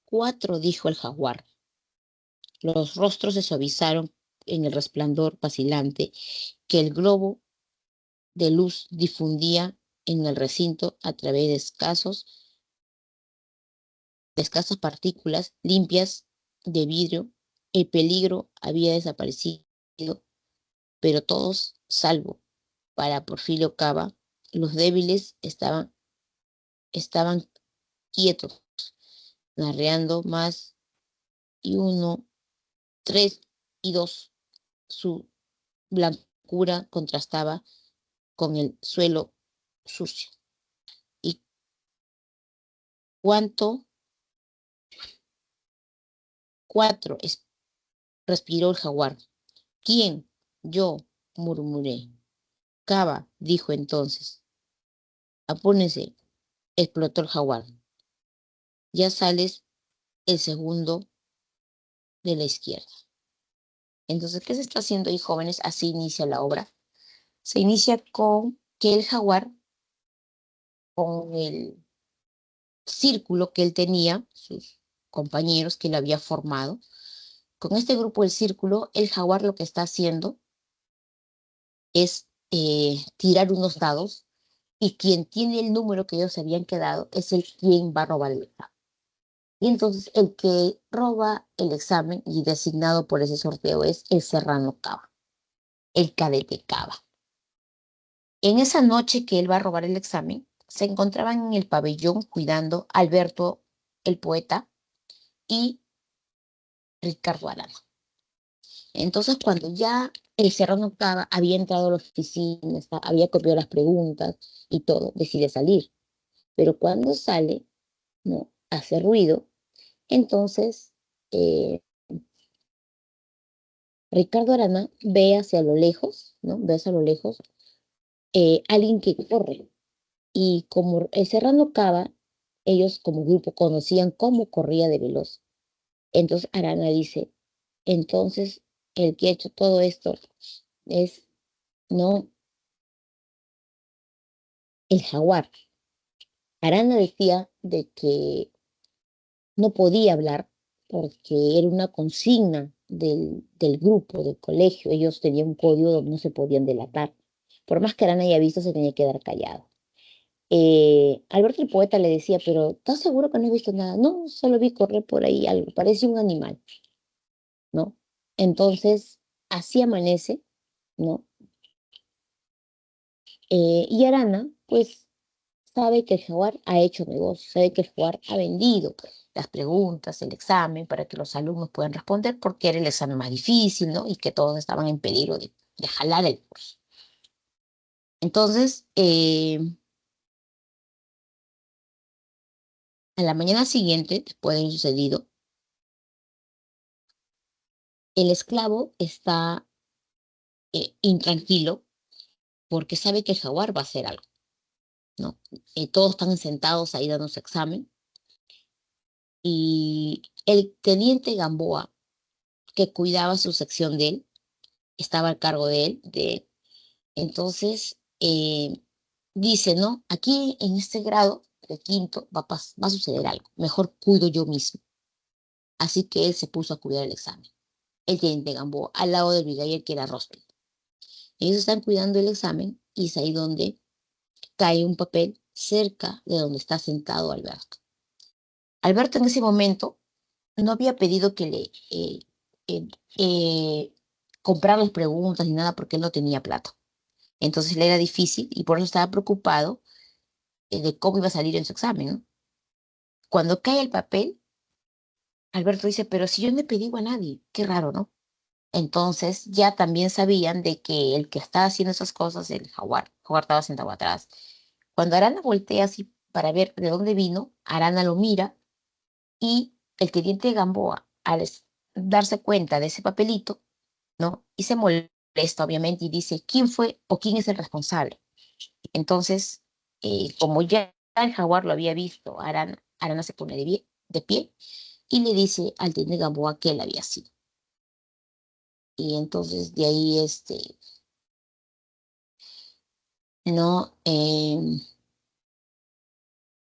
Cuatro, dijo el jaguar. Los rostros se suavizaron en el resplandor vacilante que el globo de luz difundía en el recinto a través de escasas partículas limpias de vidrio. El peligro había desaparecido, pero todos, salvo para Porfirio Cava, los débiles estaban quietos, narreando más y uno, tres y dos. Su blancura contrastaba con el suelo sucio. ¿Y cuánto? Cuatro, respiró el jaguar. ¿Quién? Yo, murmuré. Cava, dijo entonces. Apúrense, explotó el jaguar. Ya sales el segundo de la izquierda. Entonces, ¿qué se está haciendo ahí, jóvenes? Así inicia la obra. Se inicia con que el jaguar, con el círculo que él tenía, sus compañeros que él había formado, con este grupo del círculo, el jaguar lo que está haciendo es tirar unos dados y quien tiene el número que ellos habían quedado es el quien va a robar el examen. Y entonces el que roba el examen y designado por ese sorteo es el Serrano Cava, el cadete Cava. En esa noche que él va a robar el examen, se encontraban en el pabellón cuidando Alberto, el poeta, y Ricardo Arana. Entonces, cuando ya el Serrano Cava había entrado a la oficina, había copiado las preguntas y todo, decide salir. Pero cuando sale, no hace ruido. Entonces, eh, Ricardo Arana ve hacia lo lejos, ¿no? Ve hacia lo lejos alguien que corre. Y como el Serrano Cava, ellos como grupo conocían cómo corría de veloz. Entonces Arana dice, entonces el que ha hecho todo esto es, no, el jaguar. Arana decía de que no podía hablar porque era una consigna del grupo, del colegio. Ellos tenían un código donde no se podían delatar. Por más que Arana haya visto, se tenía que quedar callado. Alberto el poeta le decía, pero ¿estás seguro que no has visto nada? No, solo vi correr por ahí algo, parece un animal, ¿no? Entonces, así amanece, ¿no? Y Arana, pues, sabe que el jaguar ha hecho negocio, sabe que el jaguar ha vendido las preguntas, el examen, para que los alumnos puedan responder, porque era el examen más difícil, ¿no? Y que todos estaban en peligro de jalar el curso. Entonces, a la mañana siguiente, después de lo sucedido, el esclavo está intranquilo porque sabe que el jaguar va a hacer algo, ¿no? Todos están sentados ahí dando su examen y el teniente Gamboa, que cuidaba su sección de él, estaba al cargo de él. Entonces, dice, ¿no? Aquí en este grado de quinto va a suceder algo, mejor cuido yo mismo. Así que él se puso a cuidar el examen. El teniente Gamboa, al lado del brigadier que era Rospin. Ellos están cuidando el examen y es ahí donde cae un papel cerca de donde está sentado Alberto. Alberto en ese momento no había pedido que le eh, eh, comprar las preguntas ni nada porque él no tenía plata. Entonces le era difícil y por eso estaba preocupado de cómo iba a salir en su examen, ¿no? Cuando cae el papel, Alberto dice, pero si yo no he pedido a nadie, qué raro, ¿no? Entonces ya también sabían de que el que estaba haciendo esas cosas, el jaguar estaba sentado atrás. Cuando Arana voltea así para ver de dónde vino, Arana lo mira y el teniente Gamboa, darse cuenta de ese papelito, ¿no? Y se molesta, obviamente, y dice, ¿quién fue o quién es el responsable? Entonces, como ya el jaguar lo había visto, Arana se pone de pie y le dice al teniente Gamboa que él había sido. Y entonces de ahí, no,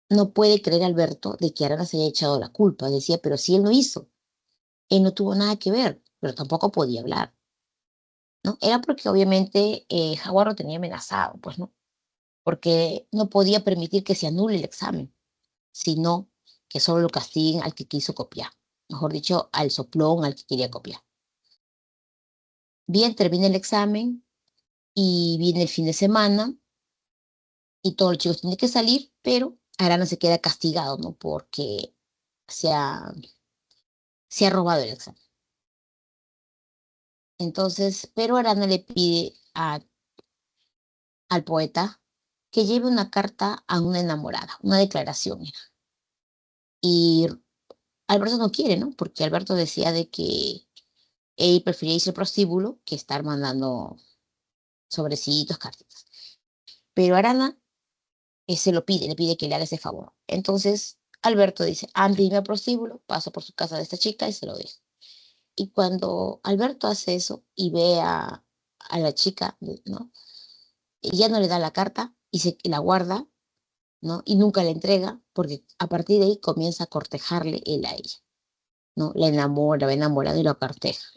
no puede creer Alberto de que Arana se haya echado la culpa. Decía, pero si él no hizo, él no tuvo nada que ver, pero tampoco podía hablar. ¿No? Era porque obviamente Jaguar lo tenía amenazado, pues, ¿no? Porque no podía permitir que se anule el examen, sino que solo lo castiguen al que quiso copiar. Mejor dicho, al soplón, al que quería copiar. Bien, termina el examen y viene el fin de semana y todos los chicos tienen que salir, pero Arana se queda castigado, ¿no? Porque se ha, se ha robado el examen. Entonces, pero Arana le pide al poeta que lleve una carta a una enamorada, una declaración. Y Alberto no quiere, ¿no? Porque Alberto decía de que él prefería irse al prostíbulo que estar mandando sobrecitos, cartitas. Pero Arana se lo pide, le pide que le haga ese favor. Entonces Alberto dice, antes de irme al prostíbulo, paso por su casa de esta chica y se lo dejo. Y cuando Alberto hace eso y ve a la chica, ¿no? Ella no le da la carta y se la guarda, ¿no? Y nunca la entrega porque a partir de ahí comienza a cortejarle él a ella, ¿no? La enamora, va enamorado y lo corteja.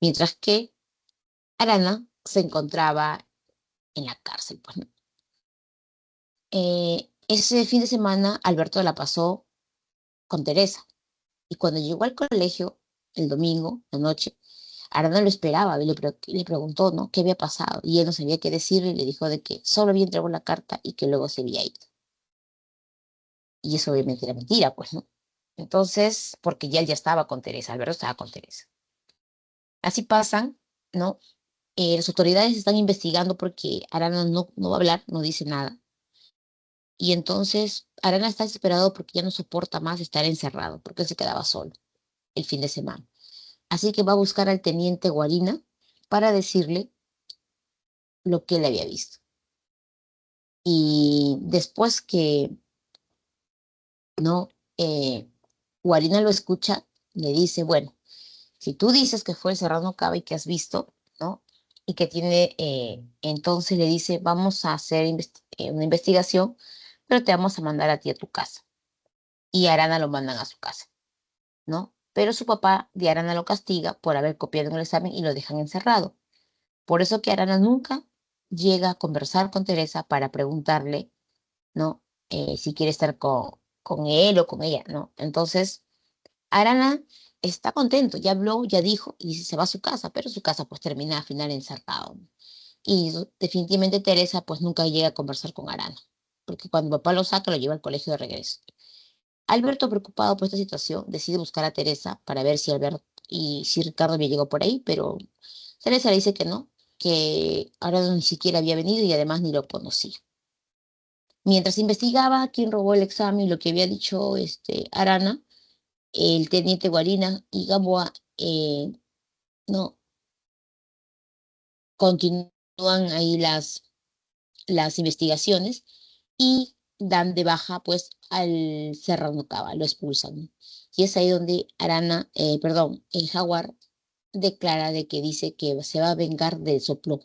Mientras que Arana se encontraba en la cárcel, pues, ¿no? Ese fin de semana Alberto la pasó con Teresa. Y cuando llegó al colegio el domingo, la noche, Arana lo esperaba y le preguntó, ¿no? ¿Qué había pasado? Y él no sabía qué decirle y le dijo de que solo había entregado la carta y que luego se había ido. Y eso obviamente era mentira, pues, ¿no? Entonces, porque ya él ya estaba con Teresa, Alberto estaba con Teresa. Así pasan, ¿no? Las autoridades están investigando porque Arana no va a hablar, no dice nada. Y entonces Arana está desesperado porque ya no soporta más estar encerrado, porque él se quedaba solo el fin de semana. Así que va a buscar al teniente Guarina para decirle lo que él había visto. Y después que no, Guarina lo escucha, le dice, bueno, si tú dices que fue el Serrano Cava y que has visto, ¿no? Y que tiene, entonces le dice, vamos a hacer una investigación, pero te vamos a mandar a ti a tu casa. Y a Arana lo mandan a su casa, ¿no? Pero su papá de Arana lo castiga por haber copiado en el examen y lo dejan encerrado. Por eso que Arana nunca llega a conversar con Teresa para preguntarle, ¿no? Si quiere estar con él o con ella, ¿no? Entonces, Arana está contento, ya habló, ya dijo, y se va a su casa, pero su casa pues termina al final encerrado. Y definitivamente Teresa pues nunca llega a conversar con Arana, porque cuando papá lo saca lo lleva al colegio de regreso. Alberto, preocupado por esta situación, decide buscar a Teresa para ver si Alberto y si Ricardo había llegado por ahí, pero Teresa le dice que no, que Arana ni siquiera había venido y además ni lo conocía. Mientras investigaba quién robó el examen y lo que había dicho Arana, el teniente Guarina y Gamboa no continúan ahí las investigaciones y dan de baja pues al Serrano Cava, lo expulsan. Y es ahí donde Arana, perdón, el Jaguar declara de que dice que se va a vengar del soplo,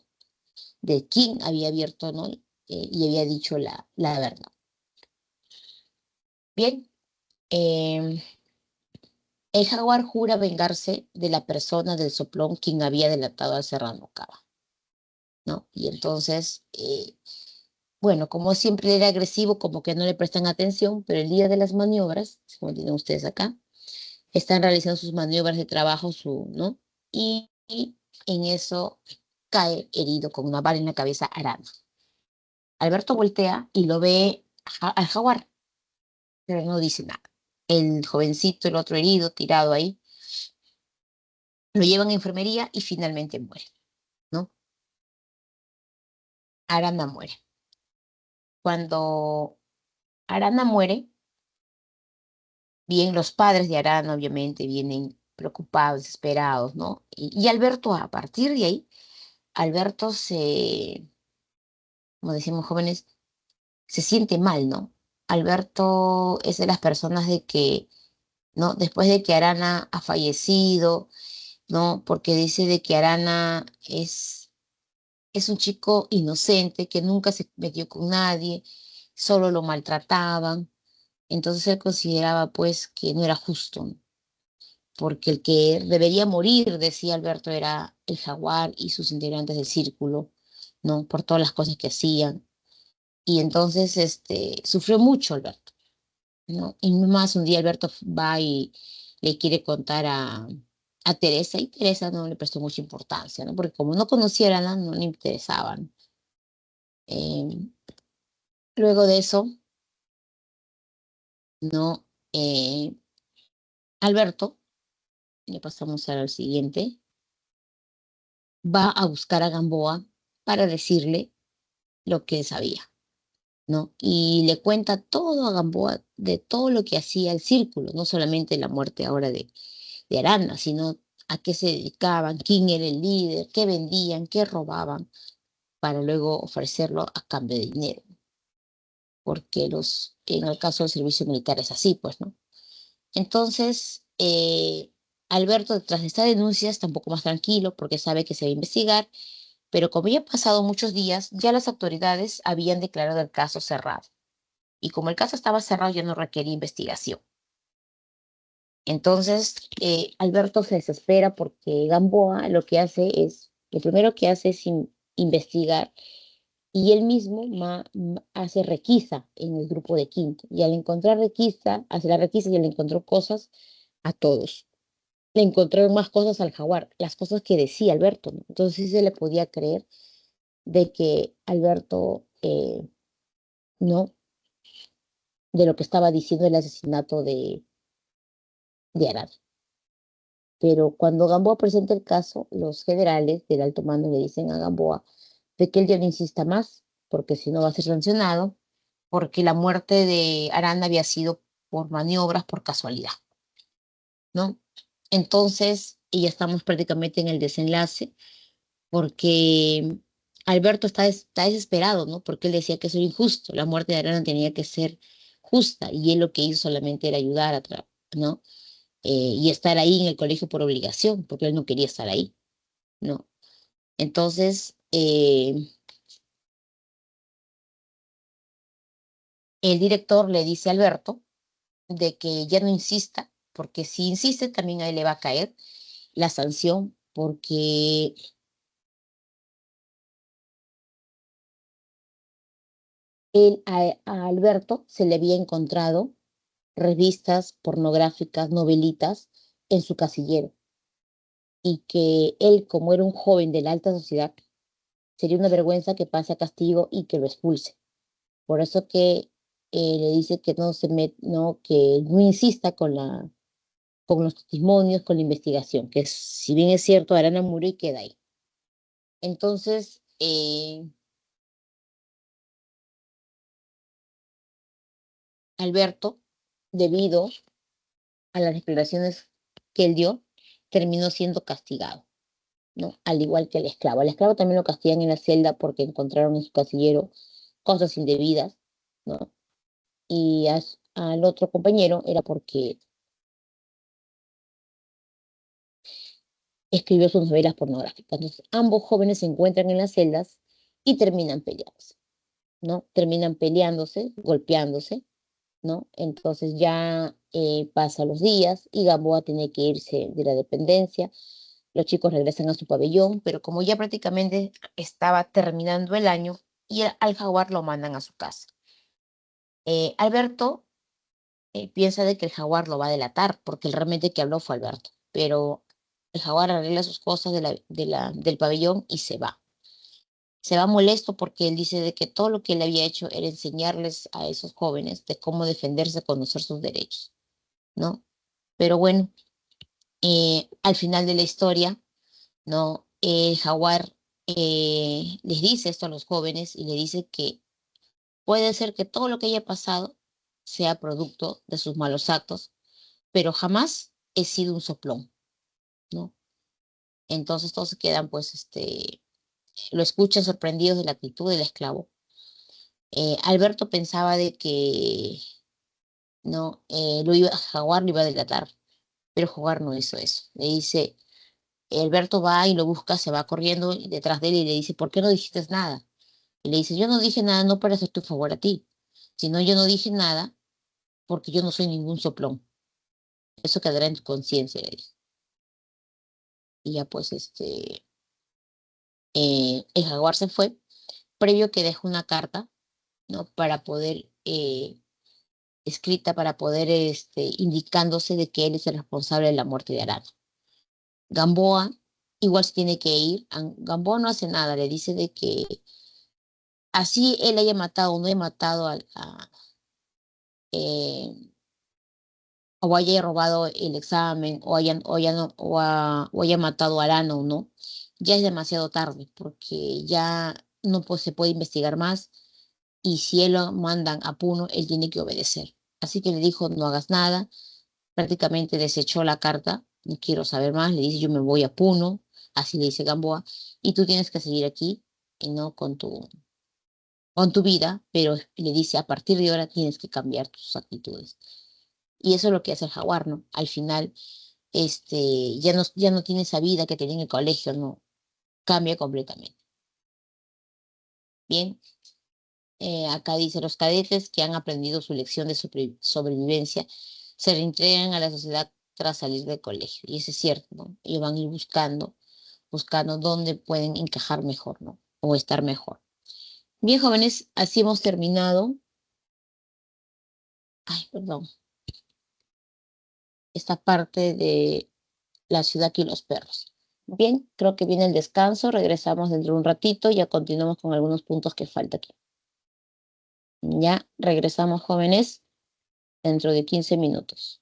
de quien había abierto, ¿no? Y había dicho la verdad. Bien, el Jaguar jura vengarse de la persona del soplón quien había delatado al Serrano Cava, ¿no? Y entonces, bueno, como siempre era agresivo, como que no le prestan atención, pero el día de las maniobras, como tienen ustedes acá, están realizando sus maniobras de trabajo, ¿no? Y en eso cae herido con una bala en la cabeza Arana. Alberto voltea y lo ve al Jaguar, pero no dice nada. El jovencito, el otro herido, tirado ahí, lo llevan a enfermería y finalmente muere, ¿no? Arana muere. Cuando Arana muere, bien los padres de Arana obviamente vienen preocupados, desesperados, ¿no? Y Alberto, a partir de ahí, Alberto como decimos jóvenes, se siente mal, ¿no? Alberto es de las personas de que, ¿no? Después de que Arana ha fallecido, ¿no? Porque dice de que Arana es un chico inocente que nunca se metió con nadie, solo lo maltrataban. Entonces él consideraba pues que no era justo, ¿no? Porque el que debería morir, decía Alberto, era el Jaguar y sus integrantes del círculo, ¿no? Por todas las cosas que hacían. Y entonces sufrió mucho Alberto, ¿no? Y más un día Alberto va y le quiere contar a Teresa y Teresa no le prestó mucha importancia, ¿no? Porque como no conocía a Ana, no le interesaban. Luego de eso, ¿no? Alberto, ya pasamos al siguiente, va a buscar a Gamboa para decirle lo que sabía, ¿no? Y le cuenta todo a Gamboa de todo lo que hacía el círculo, no solamente la muerte ahora de Arana, sino a qué se dedicaban, quién era el líder, qué vendían, qué robaban, para luego ofrecerlo a cambio de dinero, porque en el caso del servicio militar es así, pues, ¿no? Entonces, Alberto, tras estas denuncias, está un poco más tranquilo porque sabe que se va a investigar, pero como ya han pasado muchos días, ya las autoridades habían declarado el caso cerrado. Y como el caso estaba cerrado, ya no requería investigación. Entonces, Alberto se desespera porque Gamboa lo primero que hace es investigar y él mismo hace requisa en el grupo de quinto. Y al encontrar requisa, hace la requisa y le encontró cosas a todos. Le encontraron más cosas al jaguar, las cosas que decía Alberto, ¿no? Entonces sí se le podía creer de que Alberto, no, de lo que estaba diciendo el asesinato de Arana. Pero cuando Gamboa presenta el caso, los generales del alto mando le dicen a Gamboa de que él ya no insista más, porque si no va a ser sancionado, porque la muerte de Arana había sido por maniobras, por casualidad, ¿no? Entonces, y ya estamos prácticamente en el desenlace, porque Alberto está desesperado, ¿no? Porque él decía que eso era injusto, la muerte de Arana tenía que ser justa, y él lo que hizo solamente era ayudar ¿no? Y estar ahí en el colegio por obligación, porque él no quería estar ahí, ¿no? Entonces, el director le dice a Alberto de que ya no insista, porque si insiste también a él le va a caer la sanción, porque a Alberto se le había encontrado revistas pornográficas, novelitas en su casillero, y que él, como era un joven de la alta sociedad, sería una vergüenza que pase a castigo y que lo expulse. Por eso que le dice que no, que no insista con los testimonios, con la investigación, que si bien es cierto, Arana murió y queda ahí. Entonces, Alberto, debido a las declaraciones que él dio, terminó siendo castigado, ¿no? Al igual que el esclavo. Al esclavo también lo castigan en la celda porque encontraron en su casillero cosas indebidas, ¿no? Y al otro compañero era porque escribió sus novelas pornográficas. Entonces, ambos jóvenes se encuentran en las celdas y terminan peleándose, ¿no? Terminan peleándose, golpeándose, ¿no? Entonces ya pasan los días y Gamboa tiene que irse de la dependencia. Los chicos regresan a su pabellón, pero como ya prácticamente estaba terminando el año, y al jaguar lo mandan a su casa. Alberto piensa de que el jaguar lo va a delatar, porque el realmente que habló fue Alberto, pero el jaguar arregla sus cosas del pabellón y se va. Se va molesto porque él dice de que todo lo que él había hecho era enseñarles a esos jóvenes de cómo defenderse, conocer sus derechos, ¿no? Pero bueno, al final de la historia, ¿no? El jaguar les dice esto a los jóvenes y le dice que puede ser que todo lo que haya pasado sea producto de sus malos actos, pero jamás he sido un soplón, ¿no? Entonces todos se quedan, pues, lo escuchan sorprendidos de la actitud del esclavo. Alberto pensaba de que no, Jaguar lo iba a delatar, pero Jaguar no hizo eso. Le dice, Alberto va y lo busca, se va corriendo detrás de él y le dice, ¿por qué no dijiste nada? Y le dice, yo no dije nada no para hacer tu favor a ti, sino yo no dije nada porque yo no soy ningún soplón. Eso quedará en tu conciencia, le dice. Y ya pues el jaguar se fue, previo que dejó una carta, ¿no? Para poder, escrita para poder, indicándose de que él es el responsable de la muerte de Arana. Gamboa igual se tiene que ir. Gamboa no hace nada, le dice de que así él haya matado o no haya matado eh, o haya robado el examen o haya matado a Arana o no, ya es demasiado tarde porque ya no se puede investigar más, y si él lo mandan a Puno, él tiene que obedecer. Así que le dijo, no hagas nada, prácticamente desechó la carta, no quiero saber más, le dice, yo me voy a Puno, así le dice Gamboa, y tú tienes que seguir aquí, no con tu vida, pero le dice, a partir de ahora tienes que cambiar tus actitudes. Y eso es lo que hace el jaguar, ¿no? Al final, ya no tiene esa vida que tenía en el colegio, ¿no? Cambia completamente. Bien, acá dice, los cadetes que han aprendido su lección de sobrevivencia se reintegran a la sociedad tras salir del colegio. Y eso es cierto, ¿no? Ellos van a ir buscando dónde pueden encajar mejor, ¿no? O estar mejor. Bien, jóvenes, así hemos terminado. Ay, perdón. Esta parte de la ciudad y los perros. Bien, creo que viene el descanso. Regresamos dentro de un ratito. Ya continuamos con algunos puntos que falta aquí. Ya regresamos, jóvenes, dentro de 15 minutos.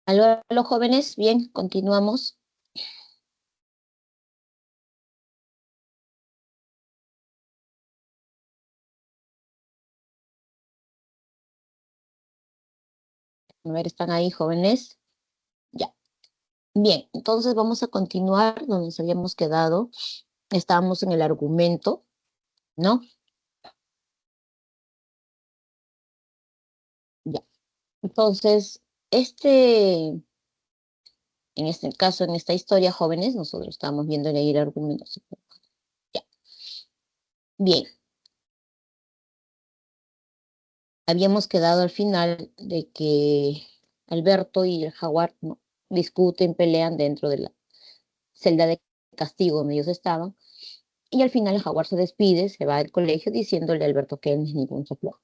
Aló, aló, jóvenes. Bien, continuamos. A ver, ¿están ahí, jóvenes? Ya. Bien, entonces vamos a continuar donde nos habíamos quedado. Estábamos en el argumento, ¿no? Ya. Entonces, en este caso, en esta historia, jóvenes, nosotros estamos viendo leer argumentos. Ya. Bien, habíamos quedado al final de que Alberto y el jaguar, ¿no?, discuten, pelean dentro de la celda de castigo donde ellos estaban. Y al final el jaguar se despide, se va del colegio diciéndole a Alberto que él no es ningún soplo.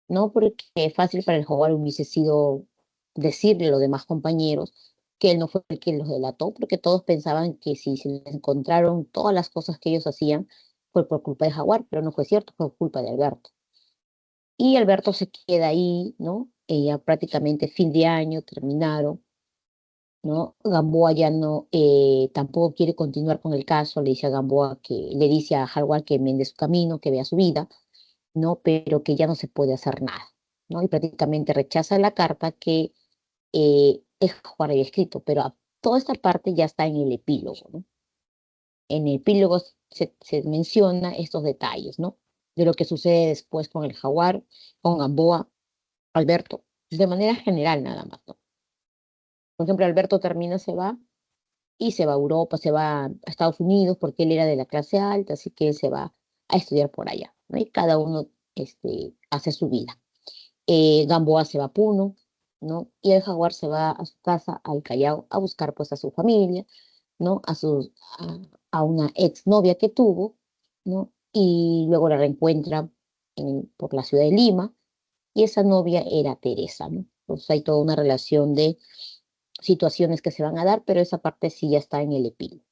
No, porque fácil para el jaguar hubiese sido decirle a los demás compañeros que él no fue el que los delató, porque todos pensaban que si se les encontraron todas las cosas que ellos hacían fue por culpa de jaguar, pero no fue cierto, fue culpa de Alberto. Y Alberto se queda ahí, ¿no? Ya prácticamente fin de año terminaron, ¿no? Gamboa ya no, tampoco quiere continuar con el caso, le dice a Gamboa que, le dice a Jaguar que mende su camino, que vea su vida, ¿no? Pero que ya no se puede hacer nada, ¿no? Y prácticamente rechaza la carta que Jaguar había escrito, pero toda esta parte ya está en el epílogo, ¿no? En el epílogo se menciona estos detalles, ¿no? De lo que sucede después con el Jaguar, con Gamboa, Alberto, de manera general nada más, ¿no? Por ejemplo, Alberto termina, se va y se va a Europa, se va a Estados Unidos porque él era de la clase alta, así que él se va a estudiar por allá, ¿no? Y cada uno hace su vida. Gamboa se va a Puno, ¿no? Y el jaguar se va a su casa, al Callao, a buscar pues a su familia, ¿no? A una exnovia que tuvo, ¿no? Y luego la reencuentra por la ciudad de Lima, y esa novia era Teresa, ¿no? Entonces hay toda una relación de situaciones que se van a dar, pero esa parte sí ya está en el epílogo.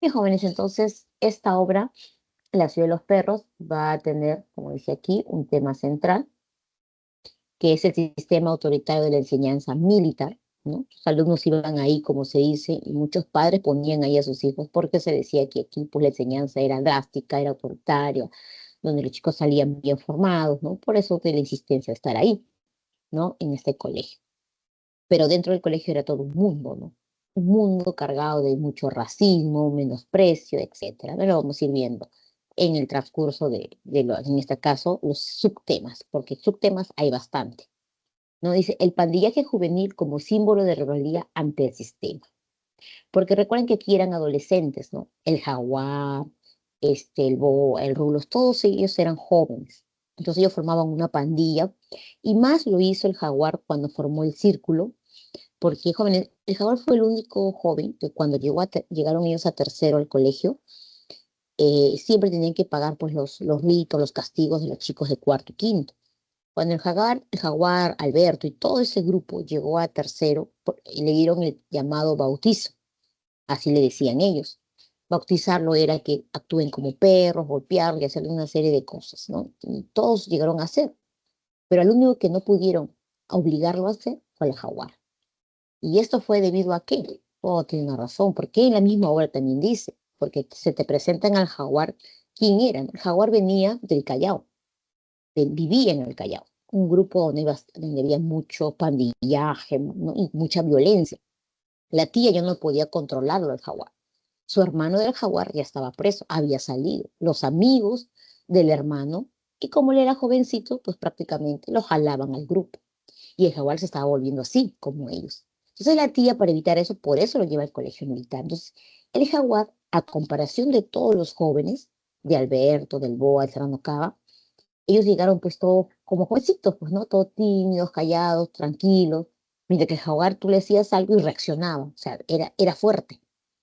Bien, jóvenes, entonces esta obra, La ciudad de los perros, va a tener, como dice aquí, un tema central, que es el sistema autoritario de la enseñanza militar, ¿no? Los alumnos iban ahí, como se dice, y muchos padres ponían ahí a sus hijos porque se decía que aquí pues, la enseñanza era drástica, era autoritaria, donde los chicos salían bien formados, ¿no? Por eso de la insistencia de estar ahí, ¿no? En este colegio. Pero dentro del colegio era todo un mundo, ¿no? Un mundo cargado de mucho racismo, menosprecio, etcétera. No lo vamos a ir viendo en el transcurso en este caso, los subtemas, porque subtemas hay bastante. ¿No? Dice, el pandillaje juvenil como símbolo de rebeldía ante el sistema. Porque recuerden que aquí eran adolescentes, ¿no? El jaguar, el boa, el rulos, todos ellos eran jóvenes. Entonces ellos formaban una pandilla y más lo hizo el jaguar cuando formó el círculo, porque jóvenes, el jaguar fue el único joven que cuando llegaron ellos a tercero al colegio, siempre tenían que pagar pues los ritos, los castigos de los chicos de cuarto y quinto. Cuando el jaguar, Alberto y todo ese grupo llegó a tercero, le dieron el llamado bautizo, así le decían ellos. Bautizarlo era que actúen como perros, golpearlo y hacerle una serie de cosas, ¿no? Y todos llegaron a hacer, pero el único que no pudieron obligarlo a hacer fue el jaguar. Y esto fue debido a qué. Oh, tiene una razón, porque en la misma obra también dice, porque se te presentan al jaguar, ¿quién era? El jaguar venía del Callao, vivía en el Callao. un grupo donde había mucho pandillaje, ¿no? Y mucha violencia. La tía ya no podía controlarlo al jaguar. Su hermano del jaguar ya estaba preso, había salido. Los amigos del hermano, y como él era jovencito, pues prácticamente lo jalaban al grupo. Y el jaguar se estaba volviendo así, como ellos. Entonces la tía, para evitar eso, por eso lo lleva al colegio militar. Entonces, el jaguar, a comparación de todos los jóvenes, de Alberto, del Boa, de Fernando Cava, ellos llegaron pues todos como jovencitos, pues, ¿no? Todos tímidos, callados, tranquilos, mientras que el jaguar tú le decías algo y reaccionaba, o sea, era fuerte.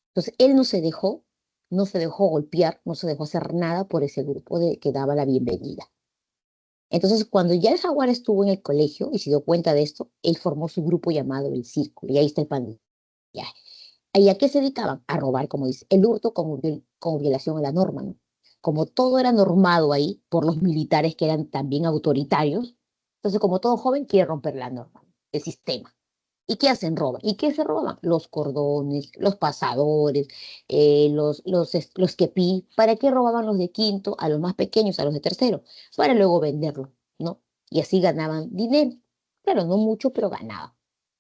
Entonces, él no se dejó golpear, no se dejó hacer nada por ese grupo que daba la bienvenida. Entonces, cuando ya el jaguar estuvo en el colegio y se dio cuenta de esto, él formó su grupo llamado El Círculo, y ahí está el pandillaje. ¿Y a qué se dedicaban? A robar, como dice, el hurto como violación a la norma, ¿no? Como todo era normado ahí por los militares que eran también autoritarios, entonces como todo joven quiere romper la norma, el sistema. ¿Y qué hacen? Roban. ¿Y qué se roban? Los cordones, los pasadores, los quepí. ¿Para qué robaban los de quinto a los más pequeños, a los de tercero? Para luego venderlo, ¿no? Y así ganaban dinero. Claro, no mucho, pero ganaban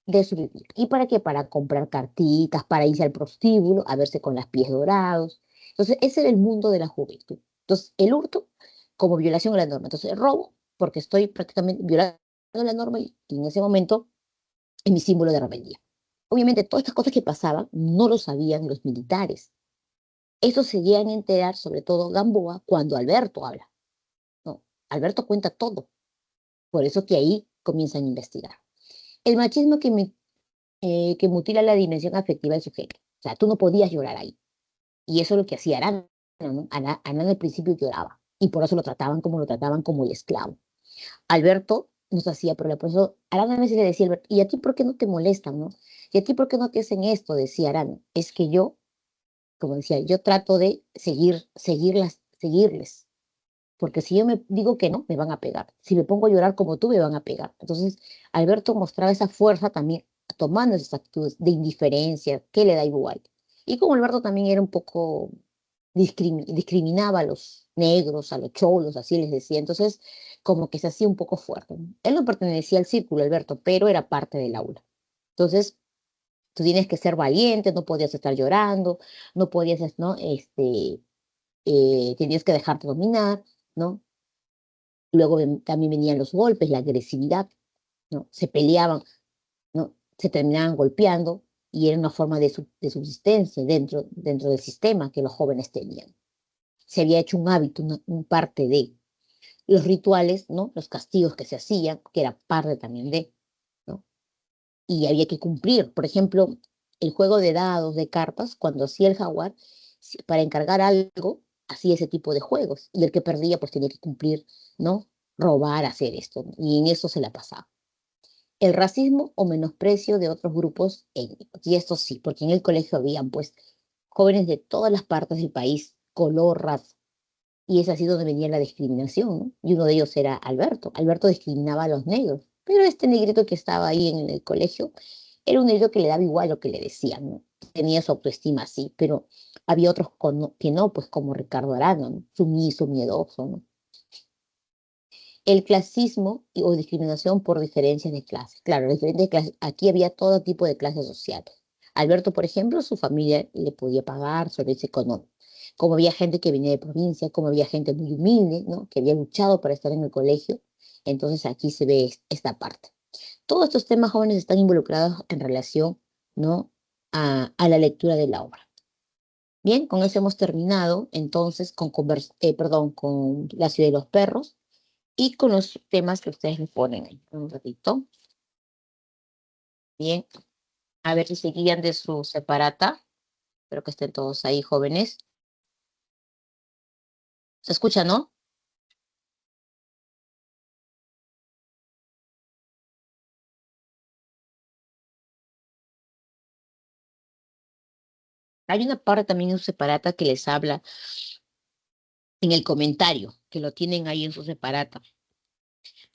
de su vivir. ¿Y para qué? Para comprar cartitas, para irse al prostíbulo, a verse con las pies dorados. Entonces, ese era el mundo de la juventud. Entonces, el hurto como violación a la norma. Entonces, el robo, porque estoy prácticamente violando la norma y en ese momento es mi símbolo de rebeldía. Obviamente, todas estas cosas que pasaban no lo sabían los militares. Eso se llegan a enterar, sobre todo Gamboa, cuando Alberto habla. No, Alberto cuenta todo. Por eso que ahí comienzan a investigar. El machismo que mutila la dimensión afectiva del sujeto. O sea, tú no podías llorar ahí. Y eso es lo que hacía Arana, ¿no? Arana al principio lloraba. Y por eso lo trataban como el esclavo. Alberto nos hacía problema. Por eso Arana a veces le decía a Alberto, ¿y a ti por qué no te molestan, no? ¿Y a ti por qué no te hacen esto? Decía Arana. Es que yo, como decía, yo trato de seguirles. Porque si yo me digo que no, me van a pegar. Si me pongo a llorar como tú, me van a pegar. Entonces, Alberto mostraba esa fuerza también, tomando esas actitudes de indiferencia, que le da igual. Y como Alberto también era un poco, discriminaba a los negros, a los cholos, así les decía. Entonces, como que se hacía un poco fuerte, ¿no? Él no pertenecía al círculo, Alberto, pero era parte del aula. Entonces, tú tienes que ser valiente, no podías estar llorando, no podías, ¿no? Tenías que dejarte dominar, ¿no? Luego también venían los golpes, la agresividad, ¿no? Se peleaban, ¿no? Se terminaban golpeando y era una forma de subsistencia dentro del sistema que los jóvenes tenían. Se había hecho un hábito, un parte de los rituales, ¿no? Los castigos que se hacían, que era parte también de, ¿no? Y había que cumplir. Por ejemplo, el juego de dados, de cartas, cuando hacía el jaguar, para encargar algo, hacía ese tipo de juegos. Y el que perdía, pues tenía que cumplir, ¿no? Robar, hacer esto, ¿no? Y en eso se la pasaba. El racismo o menosprecio de otros grupos étnicos. Y esto sí, porque en el colegio habían, pues, jóvenes de todas las partes del país, color, raza. Y es así donde venía la discriminación, ¿no? Y uno de ellos era Alberto. Alberto discriminaba a los negros. Pero este negrito que estaba ahí en el colegio era un negrito que le daba igual lo que le decían, ¿no? Tenía su autoestima así, pero había otros que no, pues como Ricardo Arana, ¿no? Sumiso, miedoso, ¿no? El clasismo o discriminación por diferencias de clase. Claro, diferentes clases. Aquí había todo tipo de clases sociales. Alberto, por ejemplo, su familia le podía pagar servicio económico. Como había gente que venía de provincia, como había gente muy humilde, ¿no? Que había luchado para estar en el colegio. Entonces aquí se ve esta parte. Todos estos temas jóvenes están involucrados en relación, ¿no? A la lectura de la obra. Bien, con eso hemos terminado entonces con La ciudad de los perros y con los temas que ustedes me ponen ahí. Un ratito. Bien, a ver si se guían de su separata. Espero que estén todos ahí, jóvenes. ¿Se escucha, no? Hay una parte también en su separata que les habla en el comentario, que lo tienen ahí en su separata.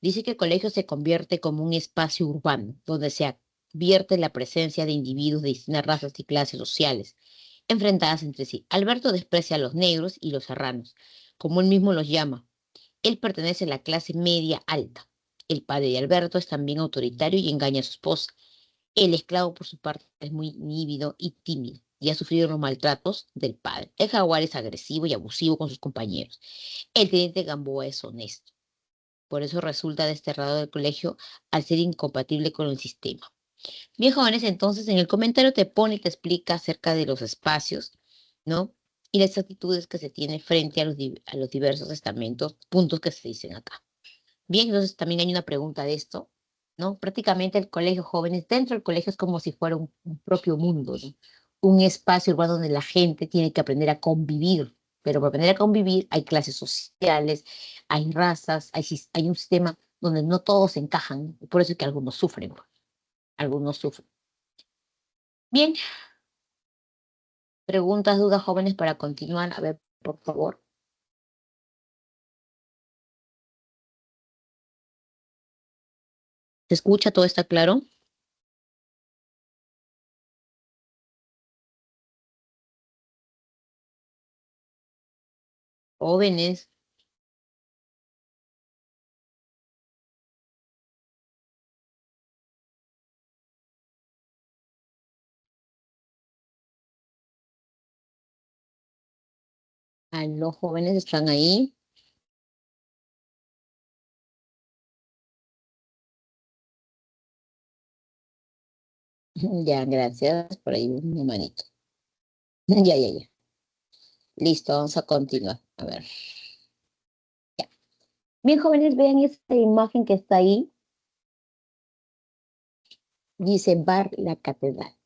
Dice que el colegio se convierte como un espacio urbano, donde se advierte la presencia de individuos de distintas razas y clases sociales, enfrentadas entre sí. Alberto desprecia a los negros y los serranos, como él mismo los llama. Él pertenece a la clase media alta. El padre de Alberto es también autoritario y engaña a su esposa. El esclavo, por su parte, es muy inhibido y tímido y ha sufrido los maltratos del padre. El jaguar es agresivo y abusivo con sus compañeros. El teniente Gamboa es honesto. Por eso resulta desterrado del colegio al ser incompatible con el sistema. Bien, jóvenes, entonces en el comentario te pone y te explica acerca de los espacios, ¿no? Y las actitudes que se tiene frente a a los diversos estamentos, puntos que se dicen acá. Bien, entonces también hay una pregunta de esto, ¿no? Prácticamente el colegio jóvenes, dentro del colegio es como si fuera un propio mundo, ¿no? Un espacio urbano donde la gente tiene que aprender a convivir, pero para aprender a convivir hay clases sociales, hay razas, hay un sistema donde no todos encajan, y por eso es que algunos sufren, algunos sufren. Bien, preguntas, dudas, jóvenes, para continuar, a ver, por favor. ¿Se escucha? ¿Todo está claro? Jóvenes, los jóvenes están ahí. Ya, gracias. Por ahí una manito. Ya, ya, ya. Listo, vamos a continuar. A ver. Ya. Bien, jóvenes, vean esta imagen que está ahí. Dice Bar La Catedral.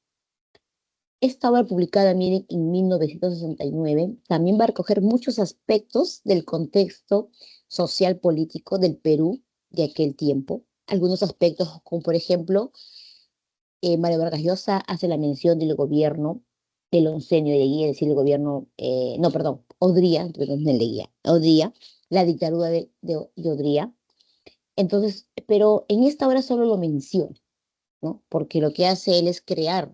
Esta obra publicada, miren, en 1969, también va a recoger muchos aspectos del contexto social político del Perú de aquel tiempo. Algunos aspectos, como por ejemplo, Mario Vargas Llosa hace la mención del gobierno del oncenio de Leguía, es decir, el gobierno, no, perdón, Odría, perdón, de Leguía, Odría, la dictadura de Odría. Entonces, pero en esta obra solo lo menciona, ¿no? Porque lo que hace él es crear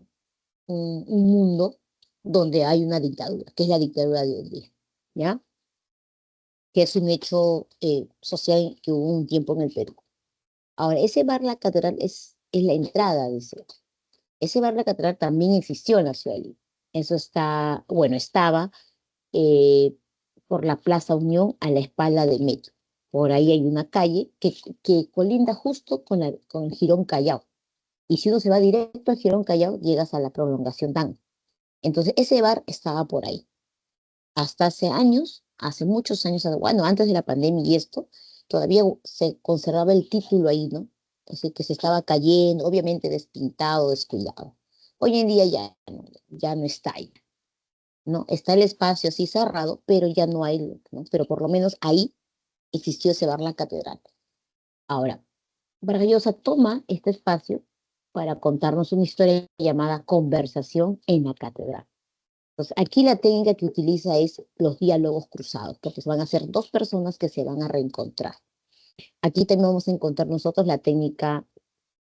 un mundo donde hay una dictadura, que es la dictadura de Odría, ¿ya? Que es un hecho social que hubo un tiempo en el Perú. Ahora, ese bar, la catedral, es la entrada de ese bar La Catedral también existió en la ciudad de Lima. Eso está, bueno, estaba eh, por la Plaza Unión a la espalda del metro. Por ahí hay una calle que colinda justo con el Jirón Callao. Y si uno se va directo al Jirón Callao, llegas a la prolongación Dan. Entonces, ese bar estaba por ahí. Hasta hace años, hace muchos años, bueno, antes de la pandemia y esto, todavía se conservaba el título ahí, ¿no? Así que se estaba cayendo, obviamente despintado, descuidado. Hoy en día ya no está ahí, ¿no? Está el espacio así cerrado, pero ya no hay, ¿no? Pero por lo menos ahí existió ese bar La Catedral. Ahora, Vargas Llosa toma este espacio para contarnos una historia llamada Conversación en la Catedral. Entonces, aquí la técnica que utiliza es los diálogos cruzados, porque van a ser dos personas que se van a reencontrar. Aquí también vamos a encontrar nosotros la técnica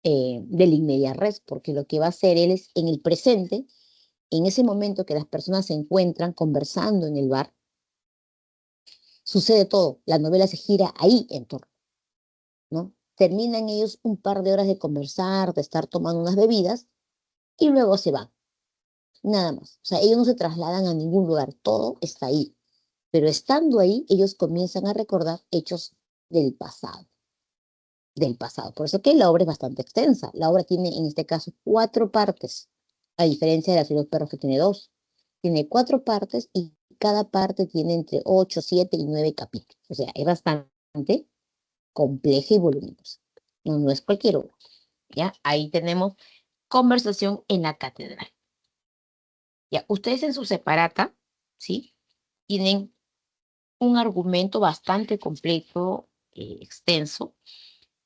del in media res, porque lo que va a hacer él es en el presente, en ese momento que las personas se encuentran conversando en el bar, sucede todo, la novela se gira ahí en torno, ¿no? Terminan ellos un par de horas de conversar, de estar tomando unas bebidas, y luego se van, nada más. O sea, ellos no se trasladan a ningún lugar, todo está ahí. Pero estando ahí, ellos comienzan a recordar hechos del pasado, del pasado. Por eso que la obra es bastante extensa. La obra tiene, en este caso, cuatro partes, a diferencia de La Ciudad de los Perros, que tiene dos. Tiene cuatro partes y cada parte tiene entre 8, 7 y 9 capítulos. O sea, es bastante compleja y voluminosa. No, no es cualquier obra. ¿Ya? Ahí tenemos Conversación en la Catedral. Ya, ustedes en su separata, ¿sí? Tienen un argumento bastante completo, extenso,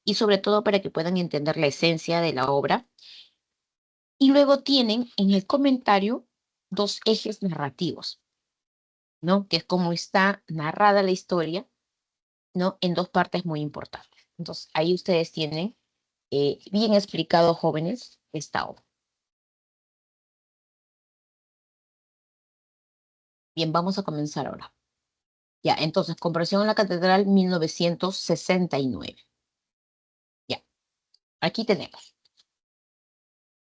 y sobre todo para que puedan entender la esencia de la obra. Y luego tienen en el comentario dos ejes narrativos, ¿no? Que es como está narrada la historia, ¿no? En dos partes muy importantes. Entonces, ahí ustedes tienen bien explicado, jóvenes, esta obra. Bien, vamos a comenzar ahora. Ya, entonces, Conversión en la Catedral, 1969. Aquí tenemos.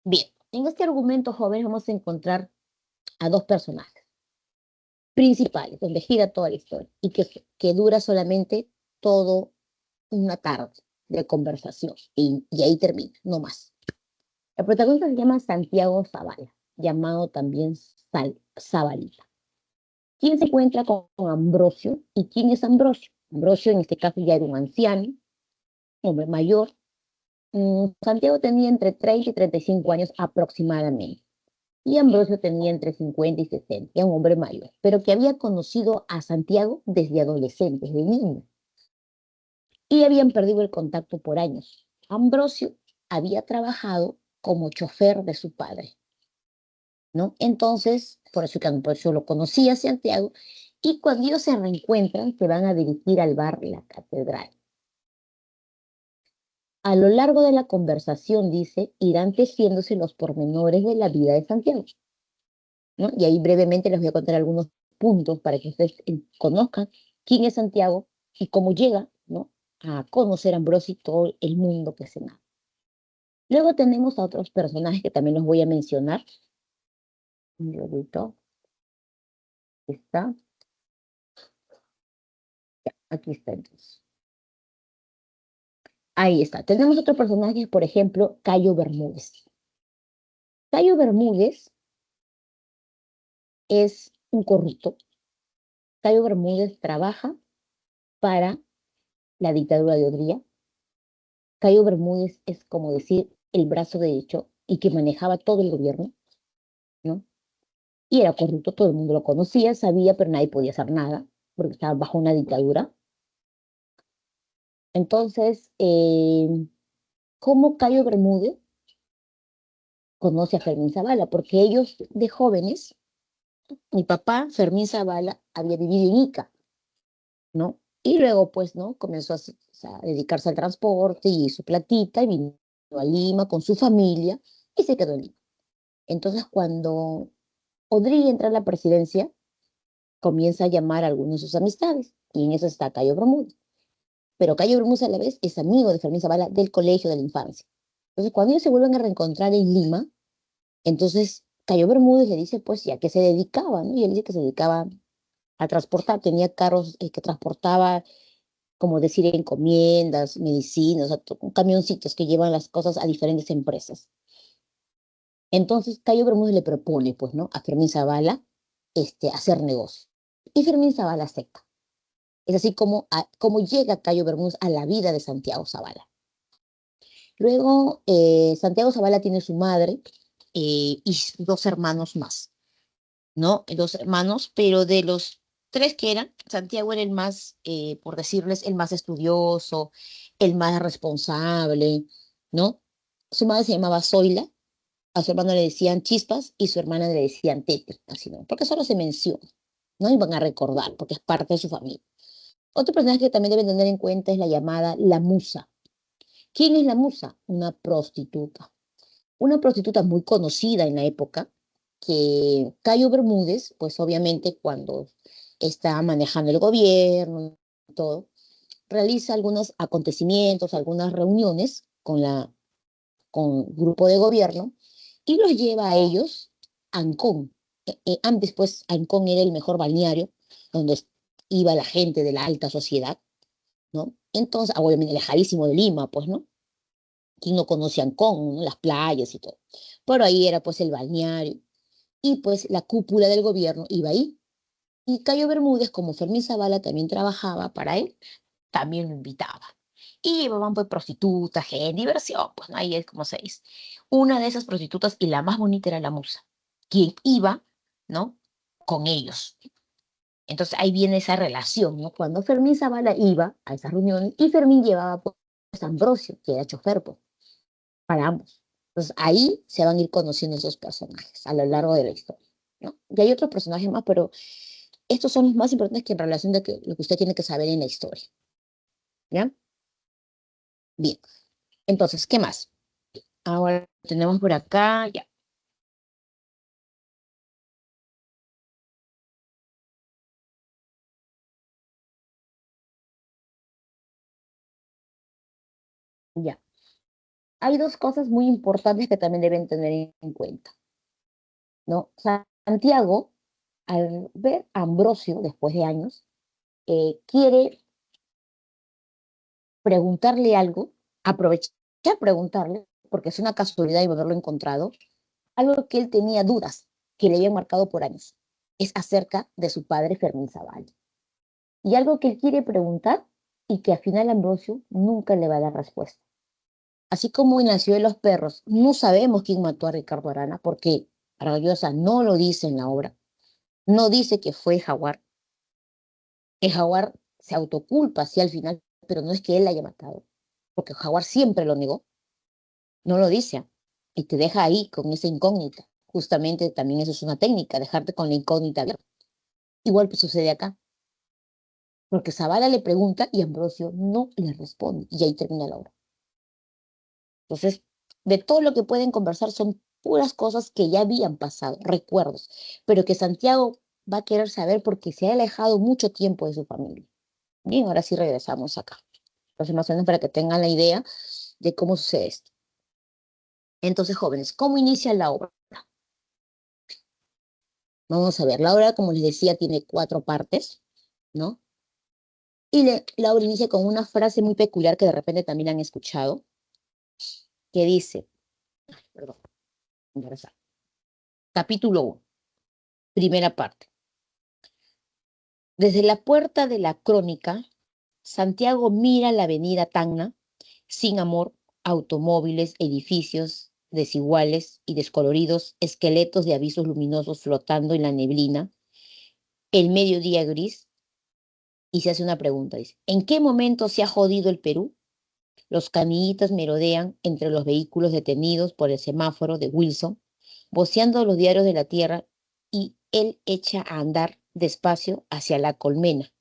Bien, en este argumento, jóvenes, vamos a encontrar a dos personajes principales, donde gira toda la historia y que dura solamente todo una tarde de conversación y ahí termina, no más. El protagonista se llama Santiago Zavala, llamado también Zabalita. ¿Quién se encuentra con Ambrosio? ¿Y quién es Ambrosio? Ambrosio en este caso ya era un anciano, hombre mayor. Santiago tenía entre 30 y 35 años aproximadamente. Y Ambrosio tenía entre 50 y 60, era un hombre mayor, pero que había conocido a Santiago desde adolescente, desde niño, y habían perdido el contacto por años. Ambrosio había trabajado como chofer de su padre, ¿no? Entonces, por eso que Ambrosio lo conocía a Santiago, y cuando ellos se reencuentran, se van a dirigir al bar La Catedral. A lo largo de la conversación, dice, irán tejiéndose los pormenores de la vida de Santiago, ¿no? Y ahí brevemente les voy a contar algunos puntos para que ustedes conozcan quién es Santiago y cómo llega, ¿no?, a conocer a Ambrosio y todo el mundo que se narra. Luego tenemos a otros personajes que también los voy a mencionar. Un minutito. Está. Aquí está entonces. Ahí está. Tenemos otros personajes, por ejemplo, Cayo Bermúdez. Cayo Bermúdez es un corrupto. Cayo Bermúdez trabaja para la dictadura de Odría. Cayo Bermúdez es como decir el brazo derecho y que manejaba todo el gobierno, ¿no? Y era corrupto, todo el mundo lo conocía, sabía, pero nadie podía hacer nada porque estaba bajo una dictadura. Entonces, ¿cómo Cayo Bermúdez conoce a Fermín Zavala? Porque ellos de jóvenes, mi papá, Fermín Zavala, había vivido en Ica, ¿no? Y luego, pues, ¿no? Comenzó a dedicarse al transporte y su platita y vino a Lima con su familia y se quedó en Lima. Entonces, cuando Odría entra a la presidencia, comienza a llamar a algunos de sus amistades y en eso está Cayo Bermúdez. Pero Cayo Bermúdez a la vez es amigo de Fermín Zavala del colegio de la infancia. Entonces, cuando ellos se vuelven a reencontrar en Lima, entonces Cayo Bermúdez le dice, pues, ¿ya que se dedicaba? ¿No? Y él dice que se dedicaba a transportar, tenía carros que transportaba, como decir, encomiendas, medicinas, o sea, camioncitos que llevan las cosas a diferentes empresas. Entonces, Cayo Bermúdez le propone, pues, ¿no?, a Fermín Zavala hacer negocio. Y Fermín Zavala acepta. Es así como llega Cayo Bermúdez a la vida de Santiago Zavala. Luego, Santiago Zavala tiene su madre y dos hermanos más, ¿no? Dos hermanos, pero de los tres que eran, Santiago era el más, por decirles, el más estudioso, el más responsable, ¿no? Su madre se llamaba Zoila, a su hermano le decían Chispas y su hermana le decían Tete, así, ¿no? Porque solo se menciona, ¿no? Y van a recordar, porque es parte de su familia. Otro personaje que también deben tener en cuenta es la llamada la musa. ¿Quién es la musa? Una prostituta. Una prostituta muy conocida en la época, que Cayo Bermúdez, pues obviamente cuando está manejando el gobierno y todo, realiza algunos acontecimientos, algunas reuniones con grupo de gobierno y los lleva a ellos a Ancón. Antes, pues, Ancón era el mejor balneario donde iba la gente de la alta sociedad, ¿no? Entonces, obviamente, lejanísimo de Lima, pues, ¿no? ¿Quién no conoce Ancón, ¿no?, las playas y todo? Pero ahí era, pues, el balneario. Y, pues, la cúpula del gobierno iba ahí. Y Cayo Bermúdez, como Fermín Zavala también trabajaba para él, también lo invitaba. Y llevaban, pues, prostitutas, gente, diversión, pues, ¿no? Ahí es como se dice. Una de esas prostitutas, y la más bonita, era la musa, quien iba, ¿no?, con ellos. Entonces ahí viene esa relación, ¿no? Cuando Fermín Zavala iba a esas reuniones y Fermín llevaba, pues, a Ambrosio, que era chofer, pues, para ambos. Entonces ahí se van a ir conociendo esos personajes a lo largo de la historia, ¿no? Y hay otros personajes más, pero estos son los más importantes que en relación de lo que usted tiene que saber en la historia, ¿ya? Bien, entonces, ¿qué más? Ahora tenemos por acá, ya, ya. hay dos cosas muy importantes que también deben tener en cuenta, ¿no? Santiago, al ver a Ambrosio después de años, quiere preguntarle algo, aprovechar preguntarle, porque es una casualidad y haberlo encontrado, algo que él tenía dudas, que le habían marcado por años. Es acerca de su padre Fermín Zaval. Y algo que él quiere preguntar y que al final Ambrosio nunca le va a dar respuesta. Así como en La ciudad de los perros, no sabemos quién mató a Ricardo Arana, porque Rayosa no lo dice en la obra, no dice que fue Jaguar, que Jaguar se autoculpa así al final, pero no es que él la haya matado, porque Jaguar siempre lo negó, no lo dice, y te deja ahí con esa incógnita. Justamente también eso es una técnica, dejarte con la incógnita abierta. Igual que sucede acá, porque Zavala le pregunta y Ambrosio no le responde, y ahí termina la obra. Entonces, de todo lo que pueden conversar son puras cosas que ya habían pasado, recuerdos, pero que Santiago va a querer saber porque se ha alejado mucho tiempo de su familia. Bien, ahora sí regresamos acá. Entonces, más o menos para que tengan la idea de cómo sucede esto. Entonces, jóvenes, ¿cómo inicia la obra? Vamos a ver, la obra, como les decía, tiene 4 partes, ¿no? Y la obra inicia con una frase muy peculiar que de repente también han escuchado, que dice, perdón, ingresar. Capítulo 1, primera parte. Desde la puerta de la Crónica, Santiago mira la avenida Tacna, sin amor, automóviles, edificios desiguales y descoloridos, esqueletos de avisos luminosos flotando en la neblina, el mediodía gris, y se hace una pregunta, dice, ¿en qué momento se ha jodido el Perú? Los canillitas merodean entre los vehículos detenidos por el semáforo de Wilson, voceando los diarios de la tierra, y él echa a andar despacio hacia la colmena,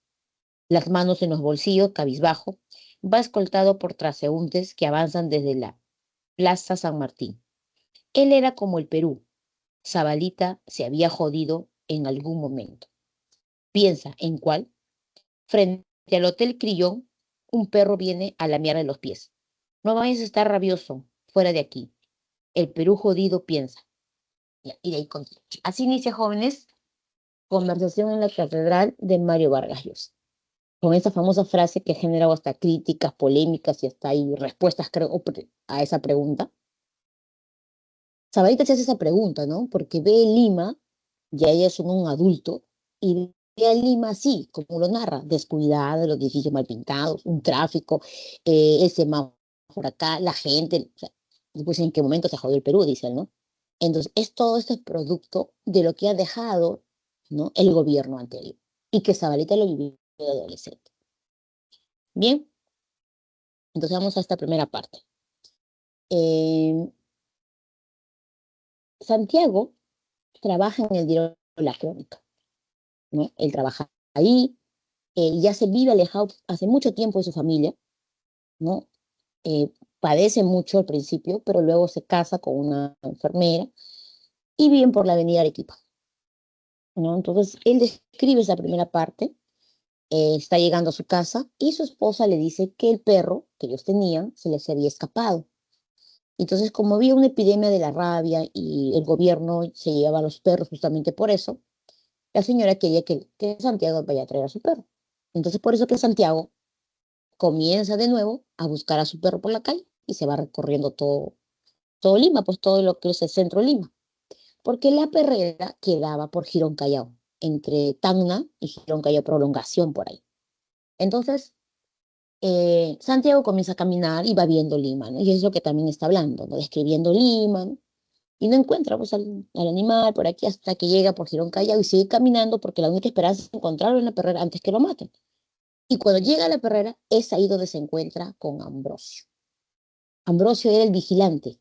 las manos en los bolsillos, cabizbajo, va escoltado por transeúntes que avanzan desde la Plaza San Martín. Él era como el Perú. Zabalita se había jodido en algún momento. Piensa en cuál. Frente al Hotel Crillón, un perro viene a lamearle los pies. No vayas a estar rabioso, fuera de aquí. El Perú jodido piensa. Y de ahí continúa. Así inicia, jóvenes, conversación en la catedral de Mario Vargas Llosa. Con esa famosa frase que ha generado hasta críticas, polémicas y hasta hay respuestas, creo, a esa pregunta. Sabarita se hace esa pregunta, ¿no? Porque ve Lima, ya ella es un adulto, y ve a Lima así, como lo narra, descuidada, los edificios mal pintados, un tráfico, el semáforo acá, la gente, o sea, después en qué momento se jodió el Perú, dice él, ¿no? Entonces, es todo este producto de lo que ha dejado, ¿no? El gobierno anterior, y que Zabalita lo vivió de adolescente. Bien, entonces vamos a esta primera parte. Eh, Santiago trabaja en el diario La Crónica, ¿no? Él trabaja ahí, ya se vive alejado hace mucho tiempo de su familia, ¿no? Eh, Padece mucho al principio, pero luego se casa con una enfermera y viven por la avenida Arequipa, ¿no? Entonces, él describe esa primera parte, está llegando a su casa y su esposa le dice que el perro que ellos tenían se les había escapado. Entonces, como había una epidemia de la rabia y el gobierno se llevaba a los perros justamente por eso, la señora quería que Santiago vaya a traer a su perro. Entonces, por eso que Santiago comienza de nuevo a buscar a su perro por la calle y se va recorriendo todo Lima, pues todo lo que es el centro de Lima. Porque la perrera quedaba por Girón Callao, entre Tacna y Girón Callao, prolongación por ahí. Entonces, Santiago comienza a caminar y va viendo Lima, ¿no? Y es lo que también está hablando, ¿no? Describiendo Lima, ¿no? Y no encuentra pues, al animal por aquí hasta que llega por Girón Callao y sigue caminando porque la única esperanza es encontrarlo en la perrera antes que lo maten. Y cuando llega a la perrera, es ahí donde se encuentra con Ambrosio. Ambrosio era el vigilante.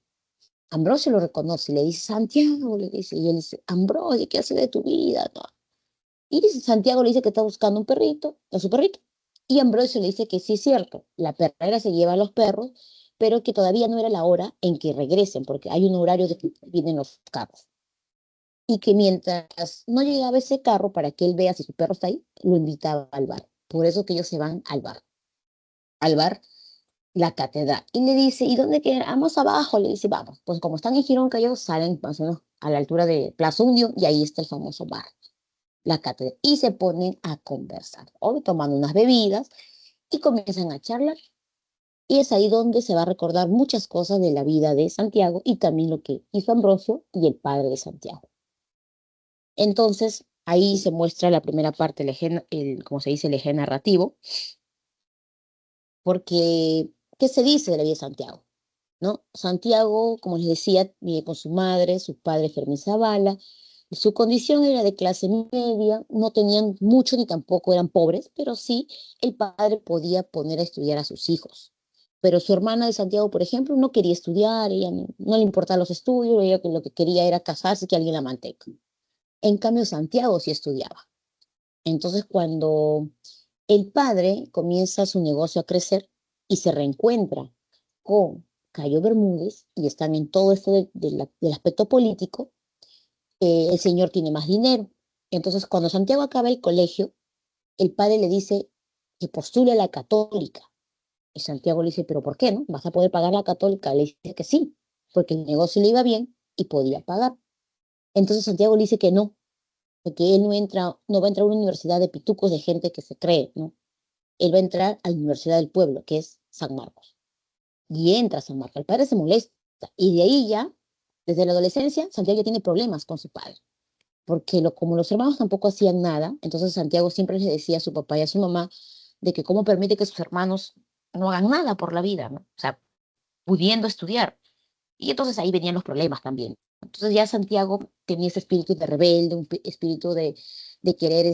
Ambrosio lo reconoce, le dice, Santiago, le dice, y él dice, Ambrosio, ¿qué hace de tu vida? No. Y dice, Santiago le dice que está buscando un perrito, a su perrito. Y Ambrosio le dice que sí es cierto, la perrera se lleva a los perros, pero que todavía no era la hora en que regresen, porque hay un horario de que vienen los carros. Y que mientras no llegaba ese carro para que él vea si su perro está ahí, lo invitaba al bar. Por eso que ellos se van al bar. Al bar la catedral. Y le dice, ¿y dónde quedamos abajo? Le dice, vamos. Pues como están en Girón Callao, salen más o menos a la altura de Plaza Unión y ahí está el famoso bar, la catedral. Y se ponen a conversar, o tomando unas bebidas y comienzan a charlar. Y es ahí donde se va a recordar muchas cosas de la vida de Santiago y también lo que hizo Ambrosio y el padre de Santiago. Entonces, ahí se muestra la primera parte, como se dice, el eje narrativo, porque, ¿qué se dice de la vida de Santiago? ¿No? Santiago, como les decía, vive con su madre, su padre Fermín Zavala, y su condición era de clase media, no tenían mucho ni tampoco eran pobres, pero sí el padre podía poner a estudiar a sus hijos. Pero su hermana de Santiago, por ejemplo, no quería estudiar, ella no le importaban los estudios, ella lo que quería era casarse y que alguien la mantenga. En cambio, Santiago sí estudiaba. Entonces, cuando el padre comienza su negocio a crecer y se reencuentra con Cayo Bermúdez y están en todo esto del aspecto político, el señor tiene más dinero. Entonces, cuando Santiago acaba el colegio, el padre le dice que postule a la católica. Y Santiago le dice, ¿pero por qué no? ¿Vas a poder pagar la católica? Le dice que sí, porque el negocio le iba bien y podía pagar. Entonces Santiago le dice que no, porque él no va a entrar a una universidad de pitucos de gente que se cree, ¿no? Él va a entrar a la Universidad del Pueblo, que es San Marcos. Y entra a San Marcos. El padre se molesta. Y de ahí ya, desde la adolescencia, Santiago ya tiene problemas con su padre. Porque como los hermanos tampoco hacían nada, entonces Santiago siempre le decía a su papá y a su mamá de que cómo permite que sus hermanos no hagan nada por la vida, ¿no? O sea, pudiendo estudiar. Y entonces ahí venían los problemas también. Entonces ya Santiago tenía ese espíritu de rebelde, espíritu de querer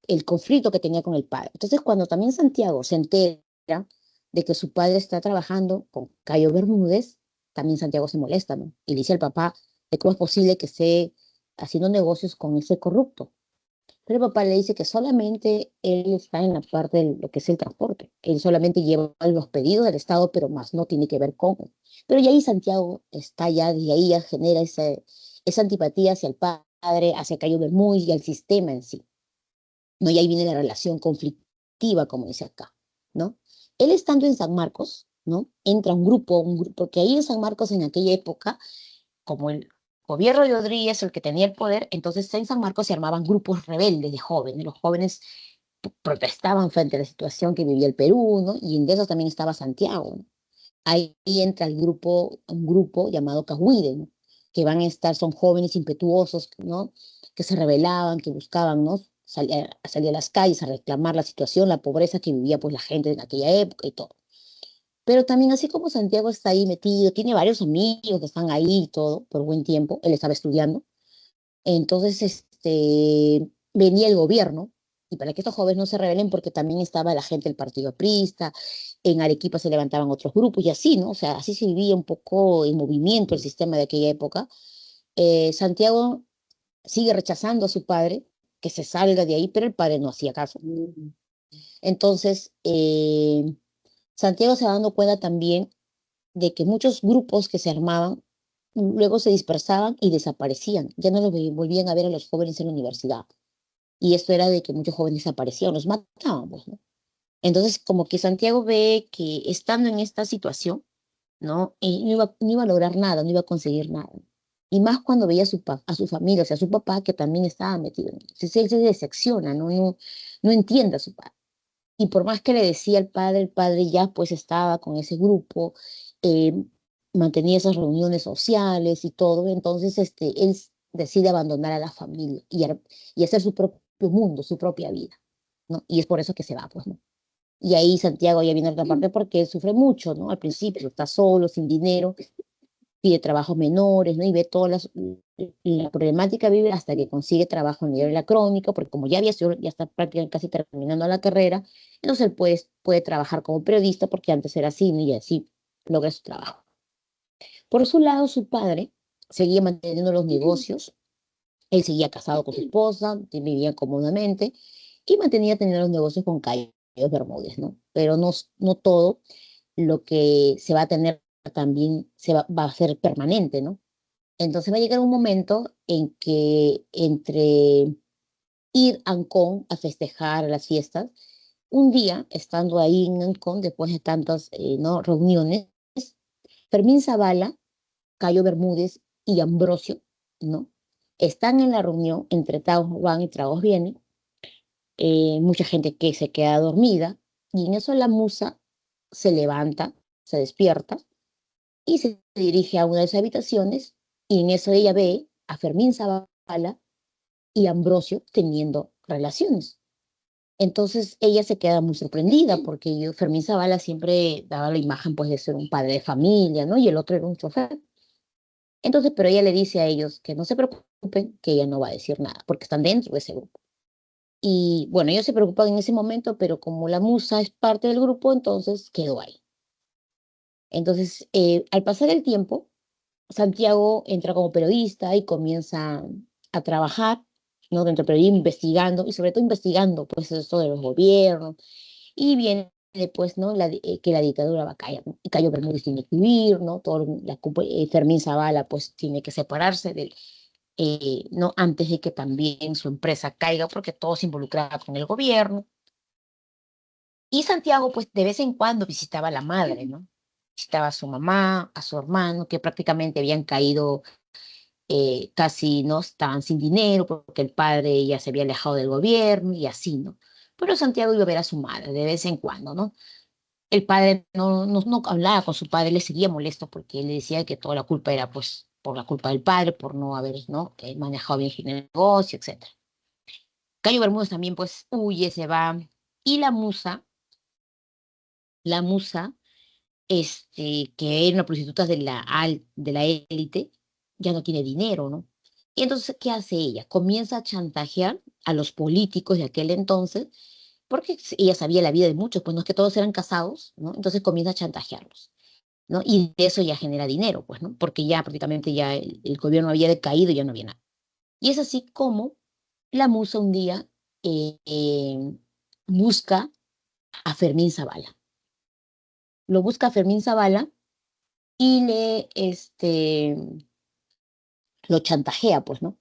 el conflicto que tenía con el padre. Entonces, cuando también Santiago se entera de que su padre está trabajando con Cayo Bermúdez, también Santiago se molesta, ¿no? Y le dice al papá de cómo es posible que esté haciendo negocios con ese corrupto. Pero el papá le dice que solamente él está en la parte de lo que es el transporte. Él solamente lleva los pedidos del Estado, pero más no tiene que ver con él. Pero ya ahí Santiago está ya, desde ahí ya genera esa antipatía hacia el padre, hacia Cayo Bermúdez y al sistema en sí. ¿No? Y ahí viene la relación conflictiva, como dice acá, ¿no? Él estando en San Marcos, ¿no? Entra un grupo, que ahí en San Marcos en aquella época, como el gobierno de Odría es el que tenía el poder, entonces en San Marcos se armaban grupos rebeldes de jóvenes, los jóvenes protestaban frente a la situación que vivía el Perú, ¿no? Y en esos también estaba Santiago, ¿no? Ahí entra un grupo llamado Cahuide, ¿no? Que van a estar, son jóvenes impetuosos, ¿no? Que se rebelaban, que buscaban, ¿no? Salir a las calles a reclamar la situación, la pobreza que vivía pues la gente en aquella época y todo. Pero también así como Santiago está ahí metido, tiene varios amigos que están ahí y todo por buen tiempo, él estaba estudiando, entonces venía el gobierno, y para que estos jóvenes no se rebelen, porque también estaba la gente del Partido Aprista, en Arequipa se levantaban otros grupos y así, ¿no? O sea, así se vivía un poco en movimiento el sistema de aquella época. Santiago sigue rechazando a su padre, que se salga de ahí, pero el padre no hacía caso. Entonces, Santiago se va dando cuenta también de que muchos grupos que se armaban luego se dispersaban y desaparecían. Ya no los volvían a ver a los jóvenes en la universidad. Y esto era de que muchos jóvenes desaparecían, los mataban, pues, ¿no? Entonces, como que Santiago ve que estando en esta situación, ¿no? Y no iba a lograr nada, no iba a conseguir nada. Y más cuando veía a su familia, o sea, a su papá, que también estaba metido en eso. Entonces, él se decepciona, no entiende a su padre. Y por más que le decía el padre ya pues estaba con ese grupo, eh, mantenía esas reuniones sociales y todo. Entonces, él decide abandonar a la familia y hacer su propio mundo, su propia vida, ¿no? Y es por eso que se va, pues, ¿no? Y ahí Santiago ya viene a otra parte porque él sufre mucho, ¿no? Al principio está solo, sin dinero, pide trabajos menores, ¿no? Y ve la problemática vive hasta que consigue trabajo en el diario La Crónica, porque como ya está prácticamente casi terminando la carrera, entonces él puede trabajar como periodista, porque antes era así, ¿no? Y así logra su trabajo. Por su lado, su padre seguía manteniendo los negocios, él seguía casado con su esposa, vivían cómodamente, y mantenía teniendo los negocios con Cayo Bermúdez, ¿no? Pero no todo lo que se va a tener también va a ser permanente, ¿no? Entonces va a llegar un momento en que entre ir a Ancón a festejar las fiestas Un día, estando ahí en Ancón, después de tantas ¿no? reuniones, Fermín Zavala, Cayo Bermúdez y Ambrosio, ¿no? Están en la reunión, entre tragos van y tragos vienen, mucha gente que se queda dormida, y en eso la musa se levanta, se despierta y se dirige a una de sus habitaciones, y en eso ella ve a Fermín Zavala y Ambrosio teniendo relaciones. Entonces ella se queda muy sorprendida porque Fermín Zavala siempre daba la imagen pues de ser un padre de familia, ¿no? Y el otro era un chofer. Entonces, pero ella le dice a ellos que no se preocupen, que ella no va a decir nada, porque están dentro de ese grupo. Y bueno, ellos se preocupan en ese momento, pero como la musa es parte del grupo, entonces quedó ahí. Entonces, al pasar el tiempo, Santiago entra como periodista y comienza a trabajar, ¿no? Dentro del periodismo, investigando, y sobre todo investigando, pues, esto de los gobiernos, y viene después, ¿no? Que la dictadura va a caer, ¿no? Y Cayo Bermúdez tiene que huir, ¿no? Fermín Zavala, pues, tiene que separarse del, ¿no? Antes de que también su empresa caiga, porque todo se involucraba con el gobierno. Y Santiago, pues, de vez en cuando visitaba a la madre, ¿no? Visitaba a su mamá, a su hermano, que prácticamente habían caído casi no estaban sin dinero porque el padre ya se había alejado del gobierno y así, ¿no? Pero Santiago iba a ver a su madre de vez en cuando, ¿no? El padre no hablaba con su padre, le seguía molesto porque él le decía que toda la culpa era pues por la culpa del padre, por no haber, ¿no? Manejado bien el negocio, etcétera. Cayo Bermúdez también pues huye, se va. Y la musa, que era una prostituta de la élite, ya no tiene dinero, ¿no? Y entonces, ¿qué hace ella? Comienza a chantajear a los políticos de aquel entonces, porque ella sabía la vida de muchos, pues no es que todos eran casados, ¿no? Entonces comienza a chantajearlos, ¿no? Y de eso ya genera dinero, pues, ¿no? Porque ya prácticamente ya el gobierno había decaído, ya no había nada. Y es así como la musa un día busca a Fermín Zavala. Lo busca a Fermín Zavala y lo chantajea, pues, ¿no?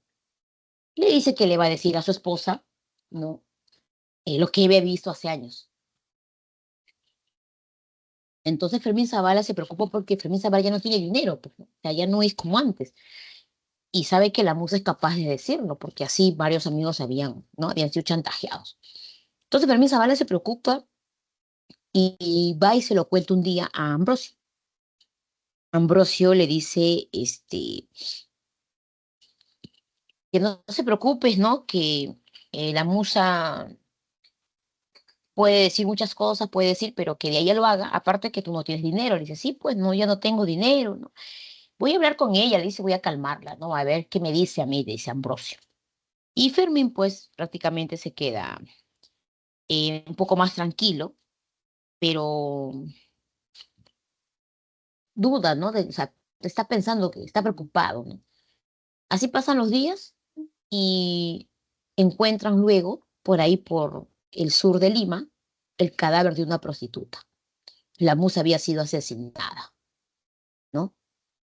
Le dice que le va a decir a su esposa, ¿no? Lo que había visto hace años. Entonces Fermín Zavala se preocupa porque Fermín Zavala ya no tiene dinero, pues, ¿no? O sea, ya no es como antes. Y sabe que la musa es capaz de decirlo, porque así varios amigos ¿no? Habían sido chantajeados. Entonces Fermín Zavala se preocupa y va y se lo cuenta un día a Ambrosio. Ambrosio le dice, que no se preocupes, ¿no? Que la musa puede decir muchas cosas, puede decir, pero que de ella lo haga, aparte que tú no tienes dinero. Le dice, sí, pues no, yo no tengo dinero, ¿no? Voy a hablar con ella, le dice, voy a calmarla, ¿no? A ver qué me dice a mí, dice Ambrosio. Y Fermín, pues, prácticamente se queda un poco más tranquilo, pero duda, ¿no? O sea, está pensando que está preocupado, ¿no? Así pasan los días y encuentran luego, por ahí por el sur de Lima, el cadáver de una prostituta. La musa había sido asesinada, ¿no?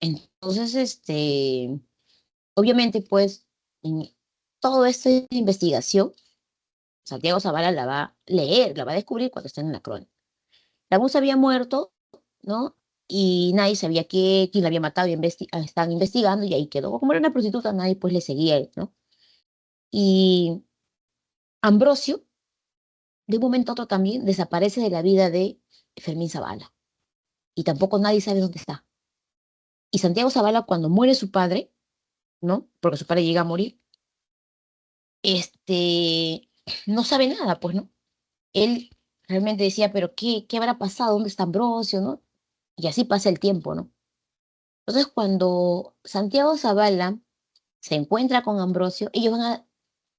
Entonces, obviamente, pues, en todo esto de investigación, Santiago Zavala la va a leer, la va a descubrir cuando está en la crónica. La musa había muerto, ¿no? Y nadie sabía quién la había matado, y estaban investigando y ahí quedó. Como era una prostituta, nadie pues le seguía, ¿no? Y Ambrosio, de un momento a otro también, desaparece de la vida de Fermín Zavala. Y tampoco nadie sabe dónde está. Y Santiago Zavala, cuando muere su padre, ¿no? Porque su padre llega a morir, no sabe nada, pues, ¿no? Él realmente decía, pero ¿qué habrá pasado? ¿Dónde está Ambrosio, no? Y así pasa el tiempo, ¿no? Entonces, cuando Santiago Zavala se encuentra con Ambrosio, ellos van a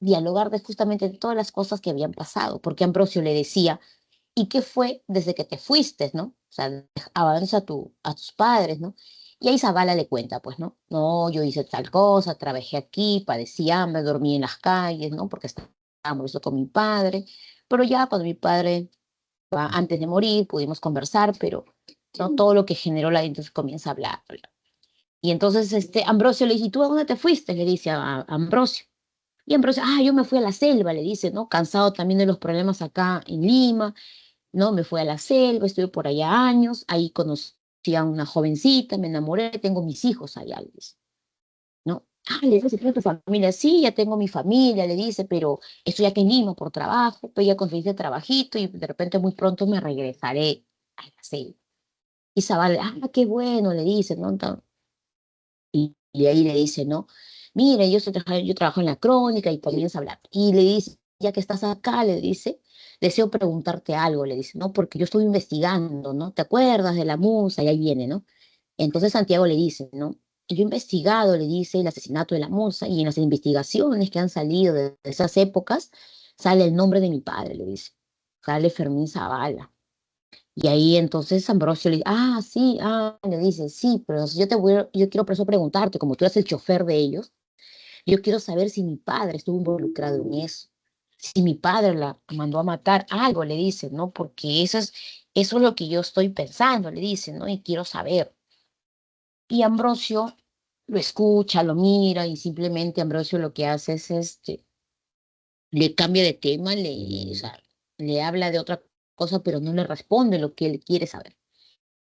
dialogar de justamente todas las cosas que habían pasado, porque Ambrosio le decía, ¿y qué fue desde que te fuiste, no? O sea, avanza a tus padres, ¿no? Y ahí Zavala le cuenta, pues, ¿no? No, yo hice tal cosa, trabajé aquí, padecí hambre, dormí en las calles, ¿no? Porque estaba molesto con mi padre. Pero ya cuando mi padre, antes de morir, pudimos conversar, pero ¿no? Todo lo que generó la entonces comienza a hablar. Y entonces Ambrosio le dice, ¿y tú a dónde te fuiste? Le dice a Ambrosio. Y Ambrosio, yo me fui a la selva, le dice, ¿no? Cansado también de los problemas acá en Lima, ¿no? Me fui a la selva, estuve por allá años, ahí conocí a una jovencita, me enamoré, tengo mis hijos allá, le dice, ¿no? Le dice, ¿tienes tu familia? Sí, ya tengo mi familia, le dice, pero estoy aquí en Lima por trabajo, pero ya conseguí ese trabajito y de repente muy pronto me regresaré a la selva. Y Zabal, qué bueno, le dice, ¿no? Y ahí le dice, ¿no? Mira, yo trabajo en la crónica y comienza a hablar. Y le dice, ya que estás acá, le dice, deseo preguntarte algo, le dice, ¿no? Porque yo estuve investigando, ¿no? ¿Te acuerdas de la musa? Y ahí viene, ¿no? Entonces Santiago le dice, ¿no? Yo he investigado, le dice, el asesinato de la musa y en las investigaciones que han salido de esas épocas sale el nombre de mi padre, le dice. Sale Fermín Zavala. Y ahí entonces Ambrosio le dice, sí, le dice, sí, pero yo quiero por eso preguntarte, como tú eres el chofer de ellos, yo quiero saber si mi padre estuvo involucrado en eso, si mi padre la mandó a matar, algo le dice, ¿no? Porque eso es lo que yo estoy pensando, le dice, ¿no? Y quiero saber. Y Ambrosio lo escucha, lo mira y simplemente Ambrosio lo que hace es le cambia de tema, o sea, le habla de otra cosa, pero no le responde lo que él quiere saber.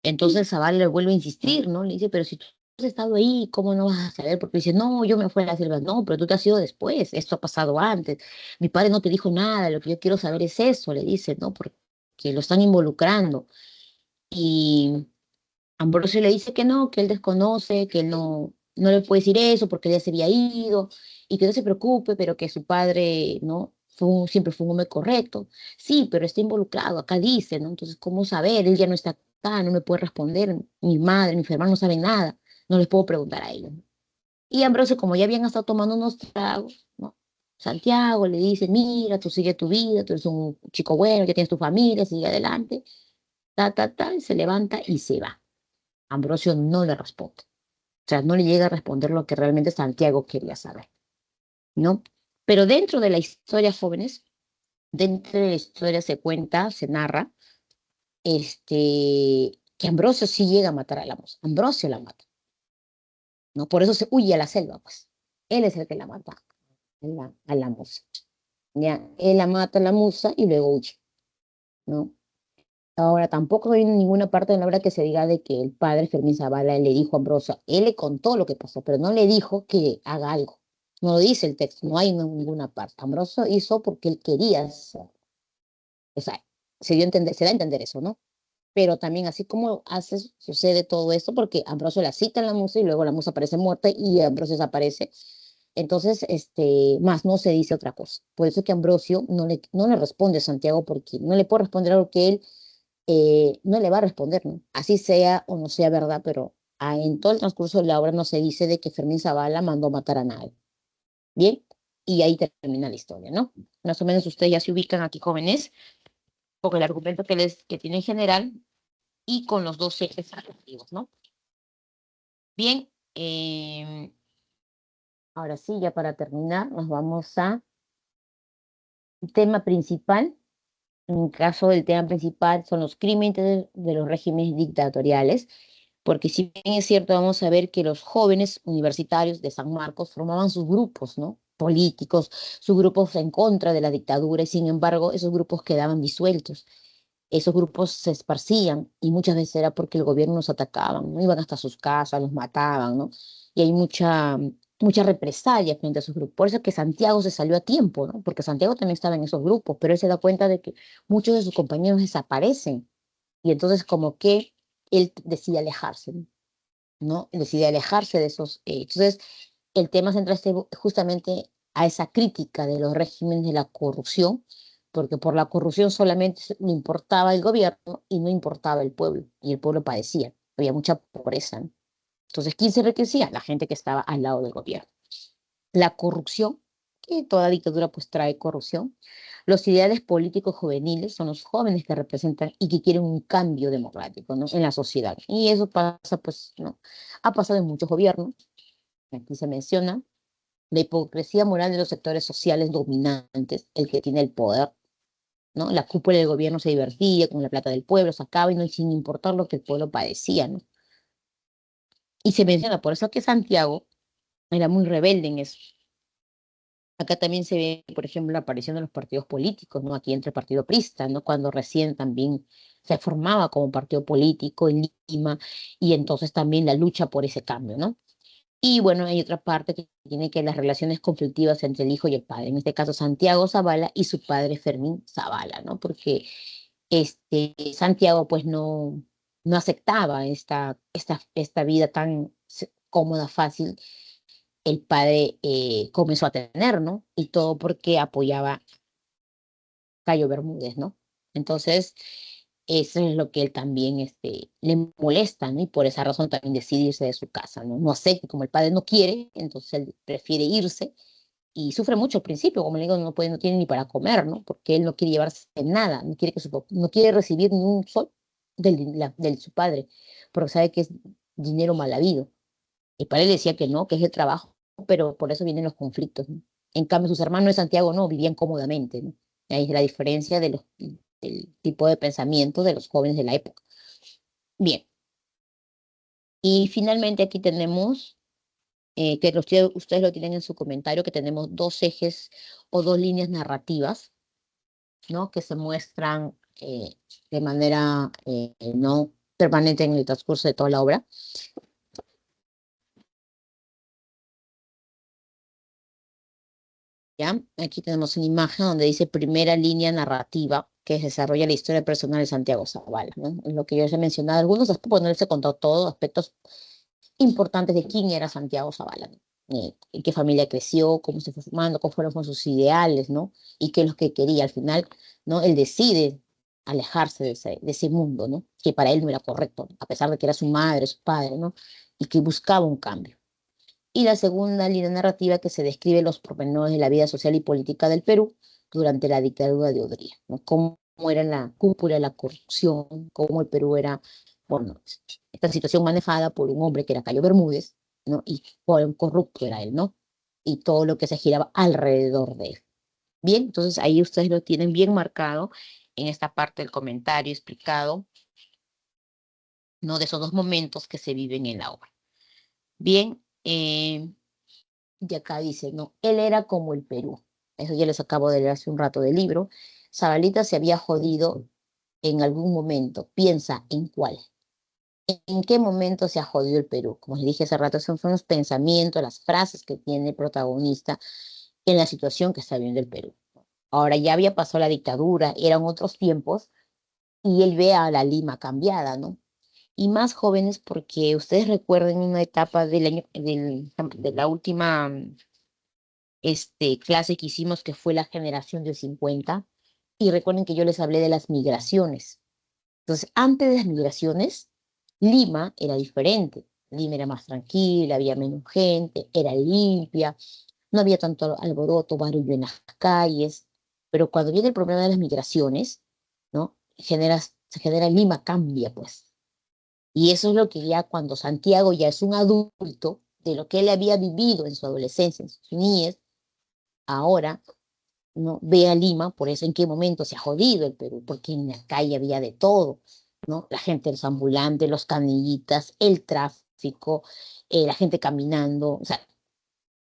Entonces Zavala le vuelve a insistir, ¿no? Le dice, pero si tú has estado ahí, ¿cómo no vas a saber? Porque dice, no, yo me fui a la selva. No, pero tú te has ido después, esto ha pasado antes. Mi padre no te dijo nada, lo que yo quiero saber es eso, le dice, ¿no? Porque lo están involucrando. Y Ambrosio le dice que él desconoce, que él no le puede decir eso porque él ya se había ido y que no se preocupe, pero que su padre, ¿no? Siempre fue un hombre correcto. Sí, pero está involucrado, acá dice, ¿no? Entonces, ¿cómo saber? Él ya no está acá, no me puede responder. Mi madre, mis hermanos no saben nada, no les puedo preguntar a ellos. Y Ambrosio, como ya habían estado tomando unos tragos, ¿no? Santiago le dice, mira, tú sigue tu vida, tú eres un chico bueno, ya tienes tu familia, sigue adelante, y se levanta y se va. Ambrosio no le responde. O sea, no le llega a responder lo que realmente Santiago quería saber, ¿no? Pero dentro de la historia, jóvenes, dentro de la historia se cuenta, se narra, que Ambrosio sí llega a matar a la musa. Ambrosio la mata, ¿no? Por eso se huye a la selva, pues. Él es el que la mata a la musa. Ya, él la mata a la musa y luego huye, ¿no? Ahora, tampoco hay ninguna parte de la obra que se diga de que el padre Fermín Zavala le dijo a Ambrosio, él le contó lo que pasó, pero no le dijo que haga algo. No lo dice el texto, no hay en ninguna parte. Ambrosio hizo porque él quería hacer. O sea, se da a entender eso, ¿no? Pero también así como sucede todo esto, porque Ambrosio la cita en la musa y luego la musa aparece muerta y Ambrosio desaparece. Entonces, más no se dice otra cosa. Por eso es que Ambrosio no le responde a Santiago porque no le puede responder algo que él no le va a responder, ¿no? Así sea o no sea verdad, pero en todo el transcurso de la obra no se dice de que Fermín Zavala mandó matar a nadie. Bien, y ahí termina la historia, ¿no? Más o menos ustedes ya se ubican aquí, jóvenes, con el argumento que tiene en general y con los dos ejes narrativos, ¿no? Bien, ahora sí, ya para terminar, nos vamos a tema principal. En caso del tema principal son los crímenes de los regímenes dictatoriales, porque si bien es cierto, vamos a ver que los jóvenes universitarios de San Marcos formaban sus grupos, ¿no? Políticos, sus grupos en contra de la dictadura, y sin embargo, esos grupos quedaban disueltos. Esos grupos se esparcían y muchas veces era porque el gobierno los atacaban, ¿no? Iban hasta sus casas, los mataban, ¿no? Y hay mucha represalia frente a esos grupos. Por eso es que Santiago se salió a tiempo, ¿no? Porque Santiago también estaba en esos grupos, pero él se da cuenta de que muchos de sus compañeros desaparecen y entonces como que él decide alejarse, ¿no? Decide alejarse de esos hechos. Entonces, el tema central es justamente a esa crítica de los regímenes de la corrupción, porque por la corrupción solamente le importaba el gobierno y no importaba el pueblo, y el pueblo padecía, había mucha pobreza, ¿no? Entonces, ¿quién se enriquecía? La gente que estaba al lado del gobierno. La corrupción, que toda dictadura pues trae corrupción. Los ideales políticos juveniles son los jóvenes que representan y que quieren un cambio democrático, ¿no? En la sociedad. Y eso pasa, pues, ¿no? Ha pasado en muchos gobiernos. Aquí se menciona la hipocresía moral de los sectores sociales dominantes, el que tiene el poder, ¿no? La cúpula del gobierno se divertía con la plata del pueblo, sacaba y no sin importar lo que el pueblo padecía, ¿no? Y se menciona por eso que Santiago era muy rebelde en eso. Acá también se ve, por ejemplo, la aparición de los partidos políticos, ¿no? Aquí entre el partido Prista, ¿no? Cuando recién también se formaba como partido político en Lima y entonces también la lucha por ese cambio, ¿no? Y bueno, hay otra parte que tiene que las relaciones conflictivas entre el hijo y el padre, en este caso Santiago Zavala y su padre Fermín Zavala, ¿no? Porque Santiago pues no aceptaba esta vida tan cómoda, fácil, el padre comenzó a tener, ¿no? Y todo porque apoyaba a Cayo Bermúdez, ¿no? Entonces, eso es lo que él también le molesta, ¿no? Y por esa razón también decide irse de su casa, ¿no? No acepta, como el padre no quiere, entonces él prefiere irse y sufre mucho al principio, como le digo, no tiene ni para comer, ¿no? Porque él no quiere llevarse nada, no quiere recibir ni un sol de su padre, porque sabe que es dinero mal habido. El padre le decía que no, que es el trabajo, pero por eso vienen los conflictos, ¿no? En cambio, sus hermanos de Santiago no, vivían cómodamente, ¿no? Ahí es la diferencia del tipo de pensamiento de los jóvenes de la época. Bien, y finalmente aquí tenemos, ustedes lo tienen en su comentario, que tenemos dos ejes o dos líneas narrativas, ¿no? Que se muestran de manera no permanente en el transcurso de toda la obra. ¿Ya? Aquí tenemos una imagen donde dice primera línea narrativa que desarrolla la historia personal de Santiago Zavala, ¿no? En lo que yo les he mencionado, algunos aspectos, no les he contado todos, aspectos importantes de quién era Santiago Zavala, ¿no? En qué familia creció, cómo se fue formando, cuáles fueron sus ideales, ¿no? Y qué es lo que quería. Al final, ¿no? Él decide alejarse de ese mundo, ¿no? Que para él no era correcto, a pesar de que era su madre, su padre, ¿no? Y que buscaba un cambio. Y la segunda línea narrativa que se describe los pormenores de la vida social y política del Perú durante la dictadura de Odría, ¿no? Cómo era la cúpula, la corrupción, cómo el Perú era, bueno, esta situación manejada por un hombre que era Cayo Bermúdez, ¿no? Y por un corrupto era él, ¿no? Y todo lo que se giraba alrededor de él. Bien, entonces ahí ustedes lo tienen bien marcado en esta parte del comentario explicado, ¿no? De esos dos momentos que se viven en la obra. Bien, y acá dice, no, él era como el Perú. Eso ya les acabo de leer hace un rato del libro. Zabalita se había jodido en algún momento. Piensa en cuál. ¿En qué momento se ha jodido el Perú? Como les dije hace rato, esos son los pensamientos, las frases que tiene el protagonista en la situación que está viviendo el Perú. Ahora ya había pasado la dictadura, eran otros tiempos, y él ve a la Lima cambiada, ¿no? Y más jóvenes porque ustedes recuerden una etapa de la última clase que hicimos que fue la generación del 50 y recuerden que yo les hablé de las migraciones. Entonces, antes de las migraciones, Lima era diferente. Lima era más tranquila, había menos gente, era limpia, no había tanto alboroto, barullo en las calles. Pero cuando viene el problema de las migraciones, ¿no? Se genera Lima, cambia, pues. Y eso es lo que ya cuando Santiago ya es un adulto, de lo que él había vivido en su adolescencia, en su niñez, ahora no ve a Lima, por eso en qué momento se ha jodido el Perú, porque en la calle había de todo, ¿no? La gente, los ambulantes, los canillitas, el tráfico, la gente caminando, o sea,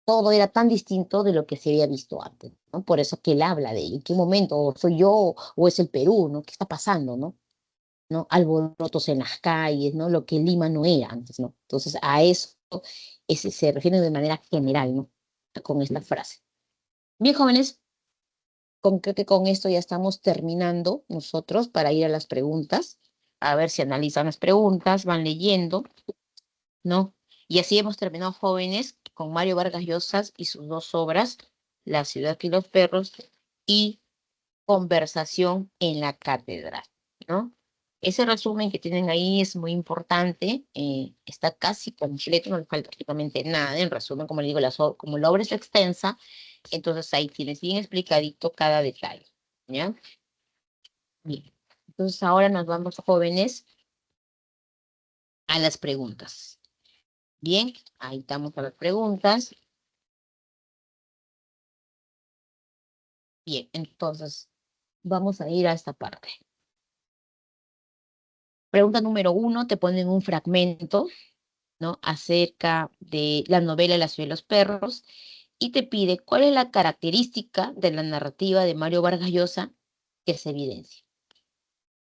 todo era tan distinto de lo que se había visto antes, ¿no? Por eso que él habla de ello, en qué momento, o soy yo, o es el Perú, ¿no? ¿Qué está pasando, no? ¿No? Alborotos en las calles, ¿no? Lo que Lima no era antes, ¿no? Entonces, a eso se refiere de manera general, ¿no? Con esta frase. Bien, jóvenes, creo que con esto ya estamos terminando nosotros para ir a las preguntas, a ver si analizan las preguntas, van leyendo, ¿no? Y así hemos terminado, jóvenes, con Mario Vargas Llosa y sus dos obras, La ciudad y los perros y Conversación en la catedral, ¿no? Ese resumen que tienen ahí es muy importante, está casi completo, no le falta absolutamente nada. En resumen, como le digo, como la obra es extensa, entonces ahí tienes bien explicadito cada detalle, ¿ya? Bien. Entonces ahora nos vamos, jóvenes, a las preguntas. Bien, ahí estamos a las preguntas. Bien, entonces vamos a ir a esta parte. Pregunta número 1, te ponen un fragmento, ¿no? Acerca de la novela La ciudad de los perros y te pide cuál es la característica de la narrativa de Mario Vargas Llosa que se evidencia.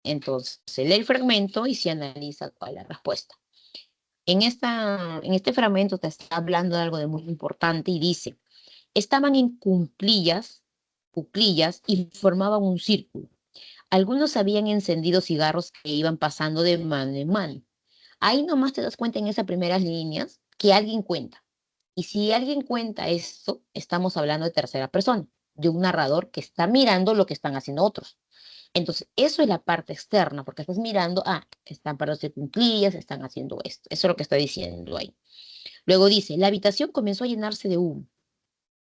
Entonces, se lee el fragmento y se analiza cuál es la respuesta. En este fragmento te está hablando de algo de muy importante y dice, estaban en cuclillas y formaban un círculo. Algunos habían encendido cigarros que iban pasando de mano en mano. Ahí nomás te das cuenta en esas primeras líneas que alguien cuenta. Y si alguien cuenta esto, estamos hablando de tercera persona, de un narrador que está mirando lo que están haciendo otros. Entonces, eso es la parte externa, porque estás mirando, están parándose cuclillas, están haciendo esto. Eso es lo que está diciendo ahí. Luego dice, la habitación comenzó a llenarse de humo.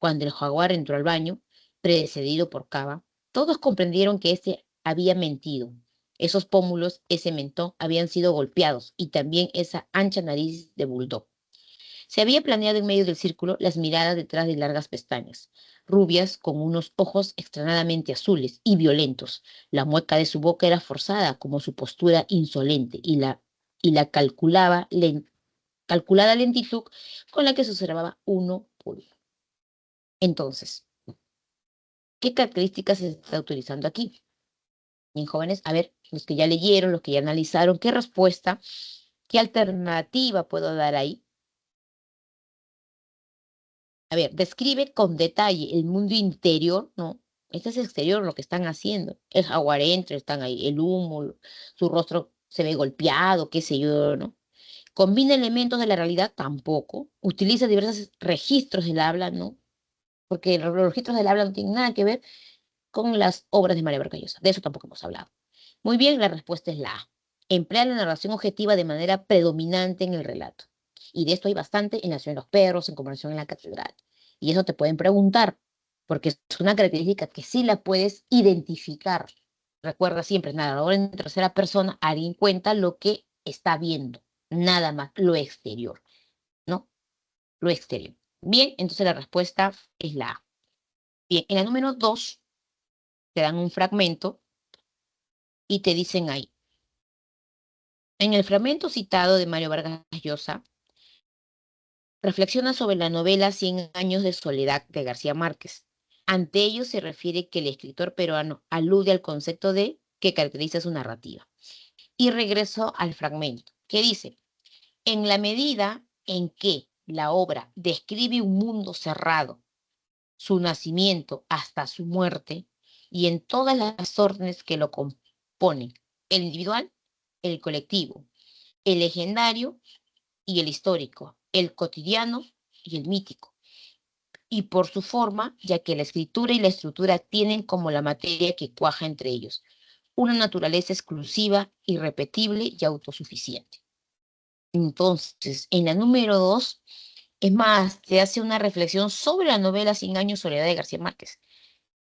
Cuando el jaguar entró al baño, precedido por Cava, todos comprendieron que éste había mentido. Esos pómulos, ese mentón, habían sido golpeados y también esa ancha nariz de bulldog. Se había planeado en medio del círculo las miradas detrás de largas pestañas, rubias con unos ojos extremadamente azules y violentos. La mueca de su boca era forzada como su postura insolente y la calculada lentitud con la que se observaba uno por uno. Entonces, ¿qué características se está utilizando aquí? Bien, jóvenes, a ver, los que ya leyeron, los que ya analizaron, ¿qué respuesta, qué alternativa puedo dar ahí? A ver, describe con detalle el mundo interior, ¿no? Este es exterior, lo que están haciendo. El jaguar entra, están ahí, el humo, su rostro se ve golpeado, qué sé yo, ¿no? Combina elementos de la realidad, tampoco. Utiliza diversos registros del habla, ¿no? Porque los registros del habla no tienen nada que ver con las obras de María Vargas Llosa. De eso tampoco hemos hablado. Muy bien, la respuesta es la A. Emplea la narración objetiva de manera predominante en el relato. Y de esto hay bastante en La Nación de los Perros, en Conversación en la Catedral. Y eso te pueden preguntar, porque es una característica que sí la puedes identificar. Recuerda siempre, narrador en tercera persona, alguien cuenta lo que está viendo, nada más, lo exterior, ¿no? Lo exterior. Bien, entonces la respuesta es la A. Bien, en la número 2 te dan un fragmento y te dicen ahí, en el fragmento citado de Mario Vargas Llosa, reflexiona sobre la novela Cien años de soledad de García Márquez. Ante ello se refiere que el escritor peruano alude al concepto de que caracteriza su narrativa. Y regreso al fragmento, que dice, en la medida en que la obra describe un mundo cerrado, su nacimiento hasta su muerte, y en todas las órdenes que lo componen, el individual, el colectivo, el legendario y el histórico, el cotidiano y el mítico, y por su forma, ya que la escritura y la estructura tienen como la materia que cuaja entre ellos, una naturaleza exclusiva, irrepetible y autosuficiente. Entonces, en la número 2, es más, te hace una reflexión sobre la novela Cien años de soledad de García Márquez.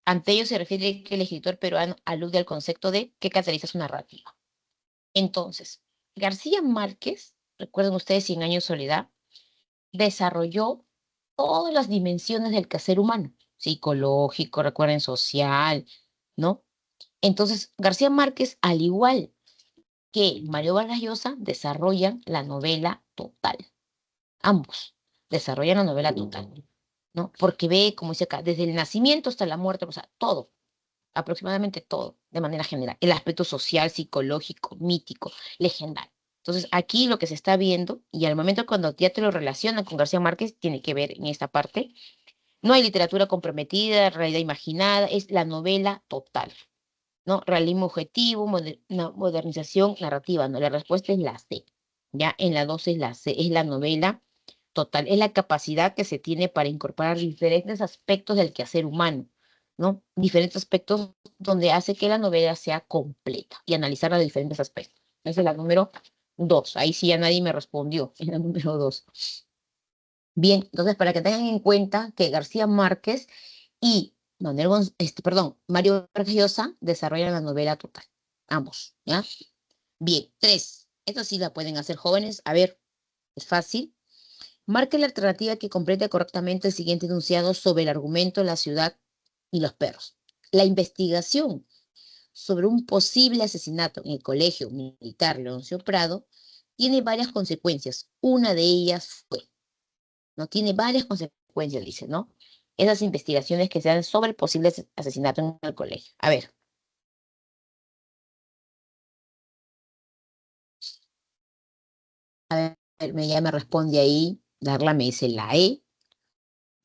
Ante ello se refiere que el escritor peruano alude al concepto de que caracteriza su narrativa. Entonces, García Márquez, recuerden ustedes Cien años de soledad, desarrolló todas las dimensiones del quehacer humano, psicológico, recuerden, social, ¿no? Entonces, García Márquez, al igual que Mario Vargas Llosa, desarrollan la novela total. Ambos desarrollan la novela total, ¿no? Porque ve, como dice acá, desde el nacimiento hasta la muerte, o sea, todo, aproximadamente todo, de manera general. El aspecto social, psicológico, mítico, legendario. Entonces, aquí lo que se está viendo, y al momento cuando ya te lo relacionan con García Márquez, tiene que ver en esta parte, no hay literatura comprometida, realidad imaginada, es la novela total, ¿no? Realismo objetivo, modernización narrativa, ¿no? La respuesta es la C. Ya en la 2 es la C, es la novela total, es la capacidad que se tiene para incorporar diferentes aspectos del quehacer humano, ¿no? Diferentes aspectos donde hace que la novela sea completa y analizar los diferentes aspectos. Esa es la número 2. Ahí sí ya nadie me respondió, es la número 2. Bien, entonces para que tengan en cuenta que García Márquez y Mario Vargas Llosa desarrollan la novela total. Ambos, ¿ya? Bien, 3. Esta sí la pueden hacer jóvenes. A ver, es fácil. Marque la alternativa que complete correctamente el siguiente enunciado sobre el argumento La ciudad y los perros. La investigación sobre un posible asesinato en el colegio militar Leoncio Prado tiene varias consecuencias. Una de elas fue, no tiene varias consecuencias. consecuencias, dice, ¿no? Esas investigaciones que se dan sobre el posible asesinato en el colegio. A ver. A ver, ya me responde ahí. Darla me dice la E.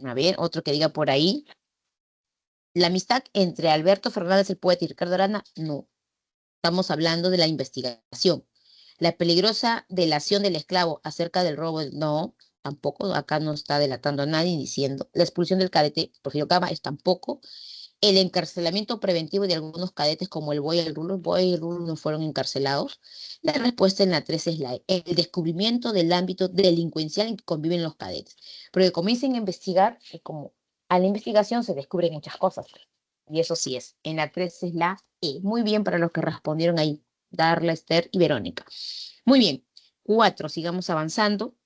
A ver, otro que diga por ahí. La amistad entre Alberto Fernández, el poeta, y Ricardo Arana, no. Estamos hablando de la investigación. La peligrosa delación del esclavo acerca del robo, no, tampoco. Acá no está delatando a nadie diciendo. La expulsión del cadete Porfirio Gama es tampoco. El encarcelamiento preventivo de algunos cadetes como el Boy y el Rulo. El Boy y el Rulo no fueron encarcelados. La respuesta en la 3 es la E, el descubrimiento del ámbito delincuencial en que conviven los cadetes. Pero que comiencen a investigar, es como a la investigación se descubren muchas cosas. Y eso sí es. En la 3 es la E. Muy bien para los que respondieron ahí. Darla, Esther y Verónica. Muy bien. 4, sigamos avanzando.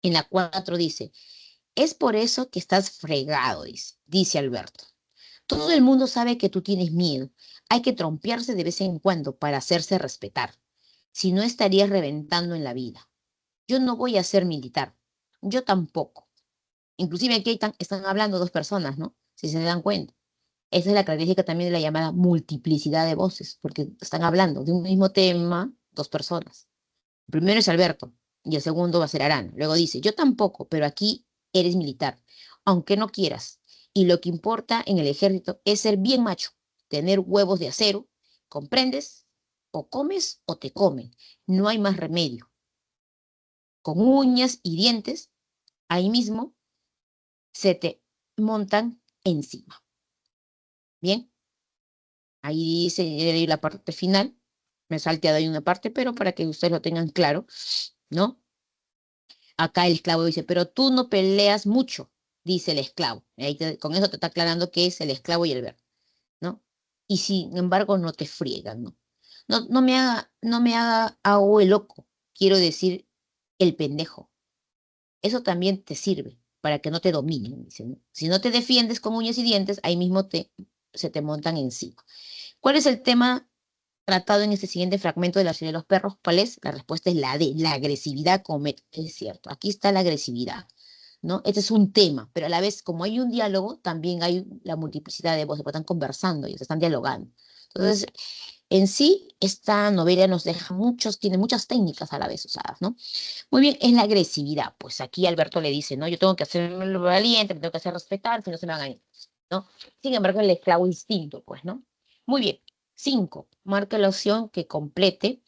En la 4 dice, es por eso que estás fregado, dice Alberto. Todo el mundo sabe que tú tienes miedo. Hay que trompearse de vez en cuando para hacerse respetar. Si no, estarías reventando en la vida. Yo no voy a ser militar. Yo tampoco. Inclusive aquí están hablando dos personas, ¿no? Si se dan cuenta. Esa es la característica también de la llamada multiplicidad de voces, porque están hablando de un mismo tema, dos personas. El primero es Alberto y el segundo va a ser Arana. Luego dice, yo tampoco, pero aquí eres militar, aunque no quieras. Y lo que importa en el ejército es ser bien macho, tener huevos de acero, ¿comprendes? O comes o te comen. No hay más remedio. Con uñas y dientes, ahí mismo se te montan encima. Bien, ahí dice ahí la parte final. Me he salteado ahí una parte, pero para que ustedes lo tengan claro, ¿no? Acá el esclavo dice, pero tú no peleas mucho, dice el esclavo. Ahí con eso te está aclarando qué es el esclavo y el verbo, ¿no? Y sin embargo no te friegan, ¿no? No me haga hago el loco, quiero decir el pendejo. Eso también te sirve para que no te dominen, dice, ¿no? Si no te defiendes con uñas y dientes, ahí mismo se te montan encima. ¿Cuál es el tema tratado en este siguiente fragmento de la serie de los perros? ¿Cuál es? La respuesta es la D, la agresividad es cierto, aquí está la agresividad, ¿no? Este es un tema, pero a la vez, como hay un diálogo, también hay la multiplicidad de voces, porque están conversando, ellos están dialogando. Entonces, en sí, esta novela nos deja tiene muchas técnicas a la vez usadas, ¿no? Muy bien, es la agresividad. Pues aquí Alberto le dice, ¿no? Yo tengo que hacerme valiente, me tengo que hacer respetar, si no se me van a ir, ¿no? Sin embargo, el esclavo instinto, pues, ¿no? Muy bien. 5, marca la opción que complete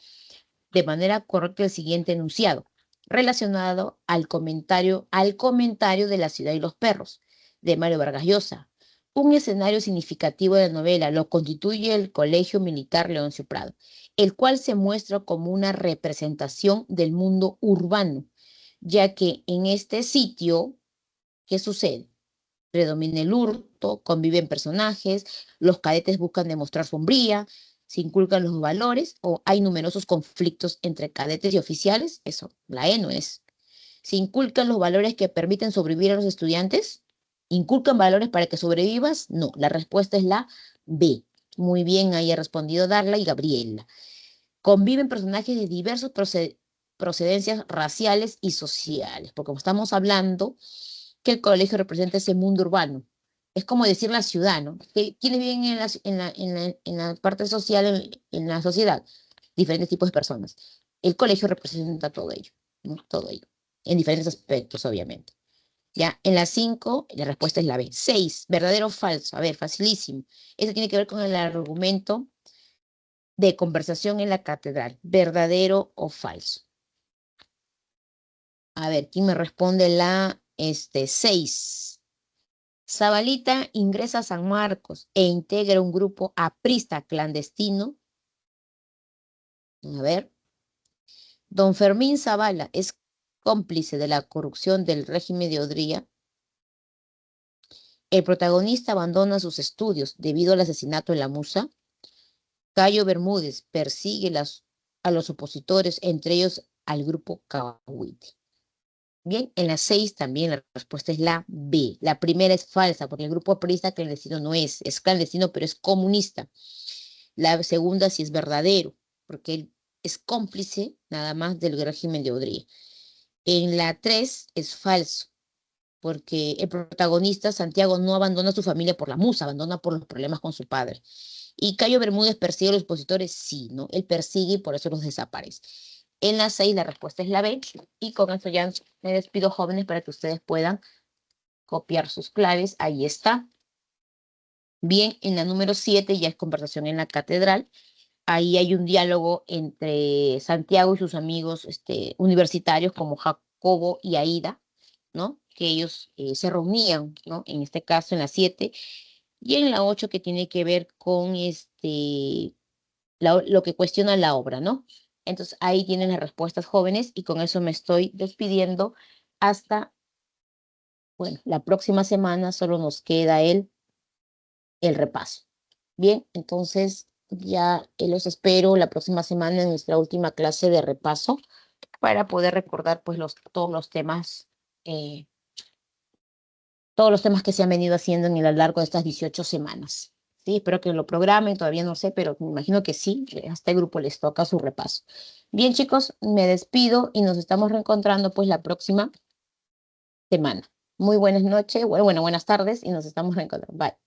de manera correcta el siguiente enunciado, relacionado al comentario de La ciudad y los perros, de Mario Vargas Llosa. Un escenario significativo de la novela lo constituye el Colegio Militar Leoncio Prado, el cual se muestra como una representación del mundo urbano, ya que en este sitio, ¿qué sucede? Predomina el hurto, conviven personajes, los cadetes buscan demostrar sombría, se inculcan los valores o hay numerosos conflictos entre cadetes y oficiales, eso, la E no es. Se inculcan los valores que permiten sobrevivir a los estudiantes, inculcan valores para que sobrevivas, no, la respuesta es la B. Muy bien, ahí ha respondido Darla y Gabriela. Conviven personajes de diversas procedencias raciales y sociales, porque como estamos hablando, que el colegio representa ese mundo urbano. Es como decir la ciudad, ¿no? ¿Quiénes viven en la parte social, en la sociedad? Diferentes tipos de personas. El colegio representa todo ello, ¿no? Todo ello. En diferentes aspectos, obviamente. Ya, en la 5, la respuesta es la B. 6, verdadero o falso. A ver, facilísimo. Eso tiene que ver con el argumento de conversación en la catedral. ¿Verdadero o falso? A ver, ¿quién me responde la 6? Zabalita ingresa a San Marcos e integra un grupo aprista clandestino. A ver. Don Fermín Zavala es cómplice de la corrupción del régimen de Odría. El protagonista abandona sus estudios debido al asesinato de la musa. Cayo Bermúdez persigue a los opositores, entre ellos al grupo Cahuite. Bien, en la 6 también la respuesta es la B. La primera es falsa, porque el grupo aprista clandestino no es clandestino, pero es comunista. La segunda sí es verdadero, porque él es cómplice nada más del régimen de Odría. En la 3 es falso, porque el protagonista, Santiago, no abandona a su familia por la musa, abandona por los problemas con su padre. ¿Y Cayo Bermúdez persigue a los opositores? Sí, ¿no? Él persigue y por eso los desaparece. En la 6 la respuesta es la B, y con esto ya me despido, jóvenes, para que ustedes puedan copiar sus claves. Ahí está. Bien, en la número 7 ya es conversación en la catedral. Ahí hay un diálogo entre Santiago y sus amigos universitarios como Jacobo y Aida, ¿no? Que ellos se reunían, ¿no? En este caso en la 7 y en la 8 que tiene que ver con lo que cuestiona la obra, ¿no? Entonces ahí tienen las respuestas, jóvenes, y con eso me estoy despidiendo hasta, bueno, la próxima semana. Solo nos queda el repaso. Bien, entonces ya los espero la próxima semana en nuestra última clase de repaso para poder recordar pues eh, todos los temas que se han venido haciendo en el a lo largo de estas 18 semanas. Sí, espero que lo programen, todavía no sé, pero me imagino que sí, a este grupo les toca su repaso. Bien, chicos, me despido y nos estamos reencontrando pues la próxima semana. Muy buenas noches, bueno, buenas tardes y nos estamos reencontrando. Bye.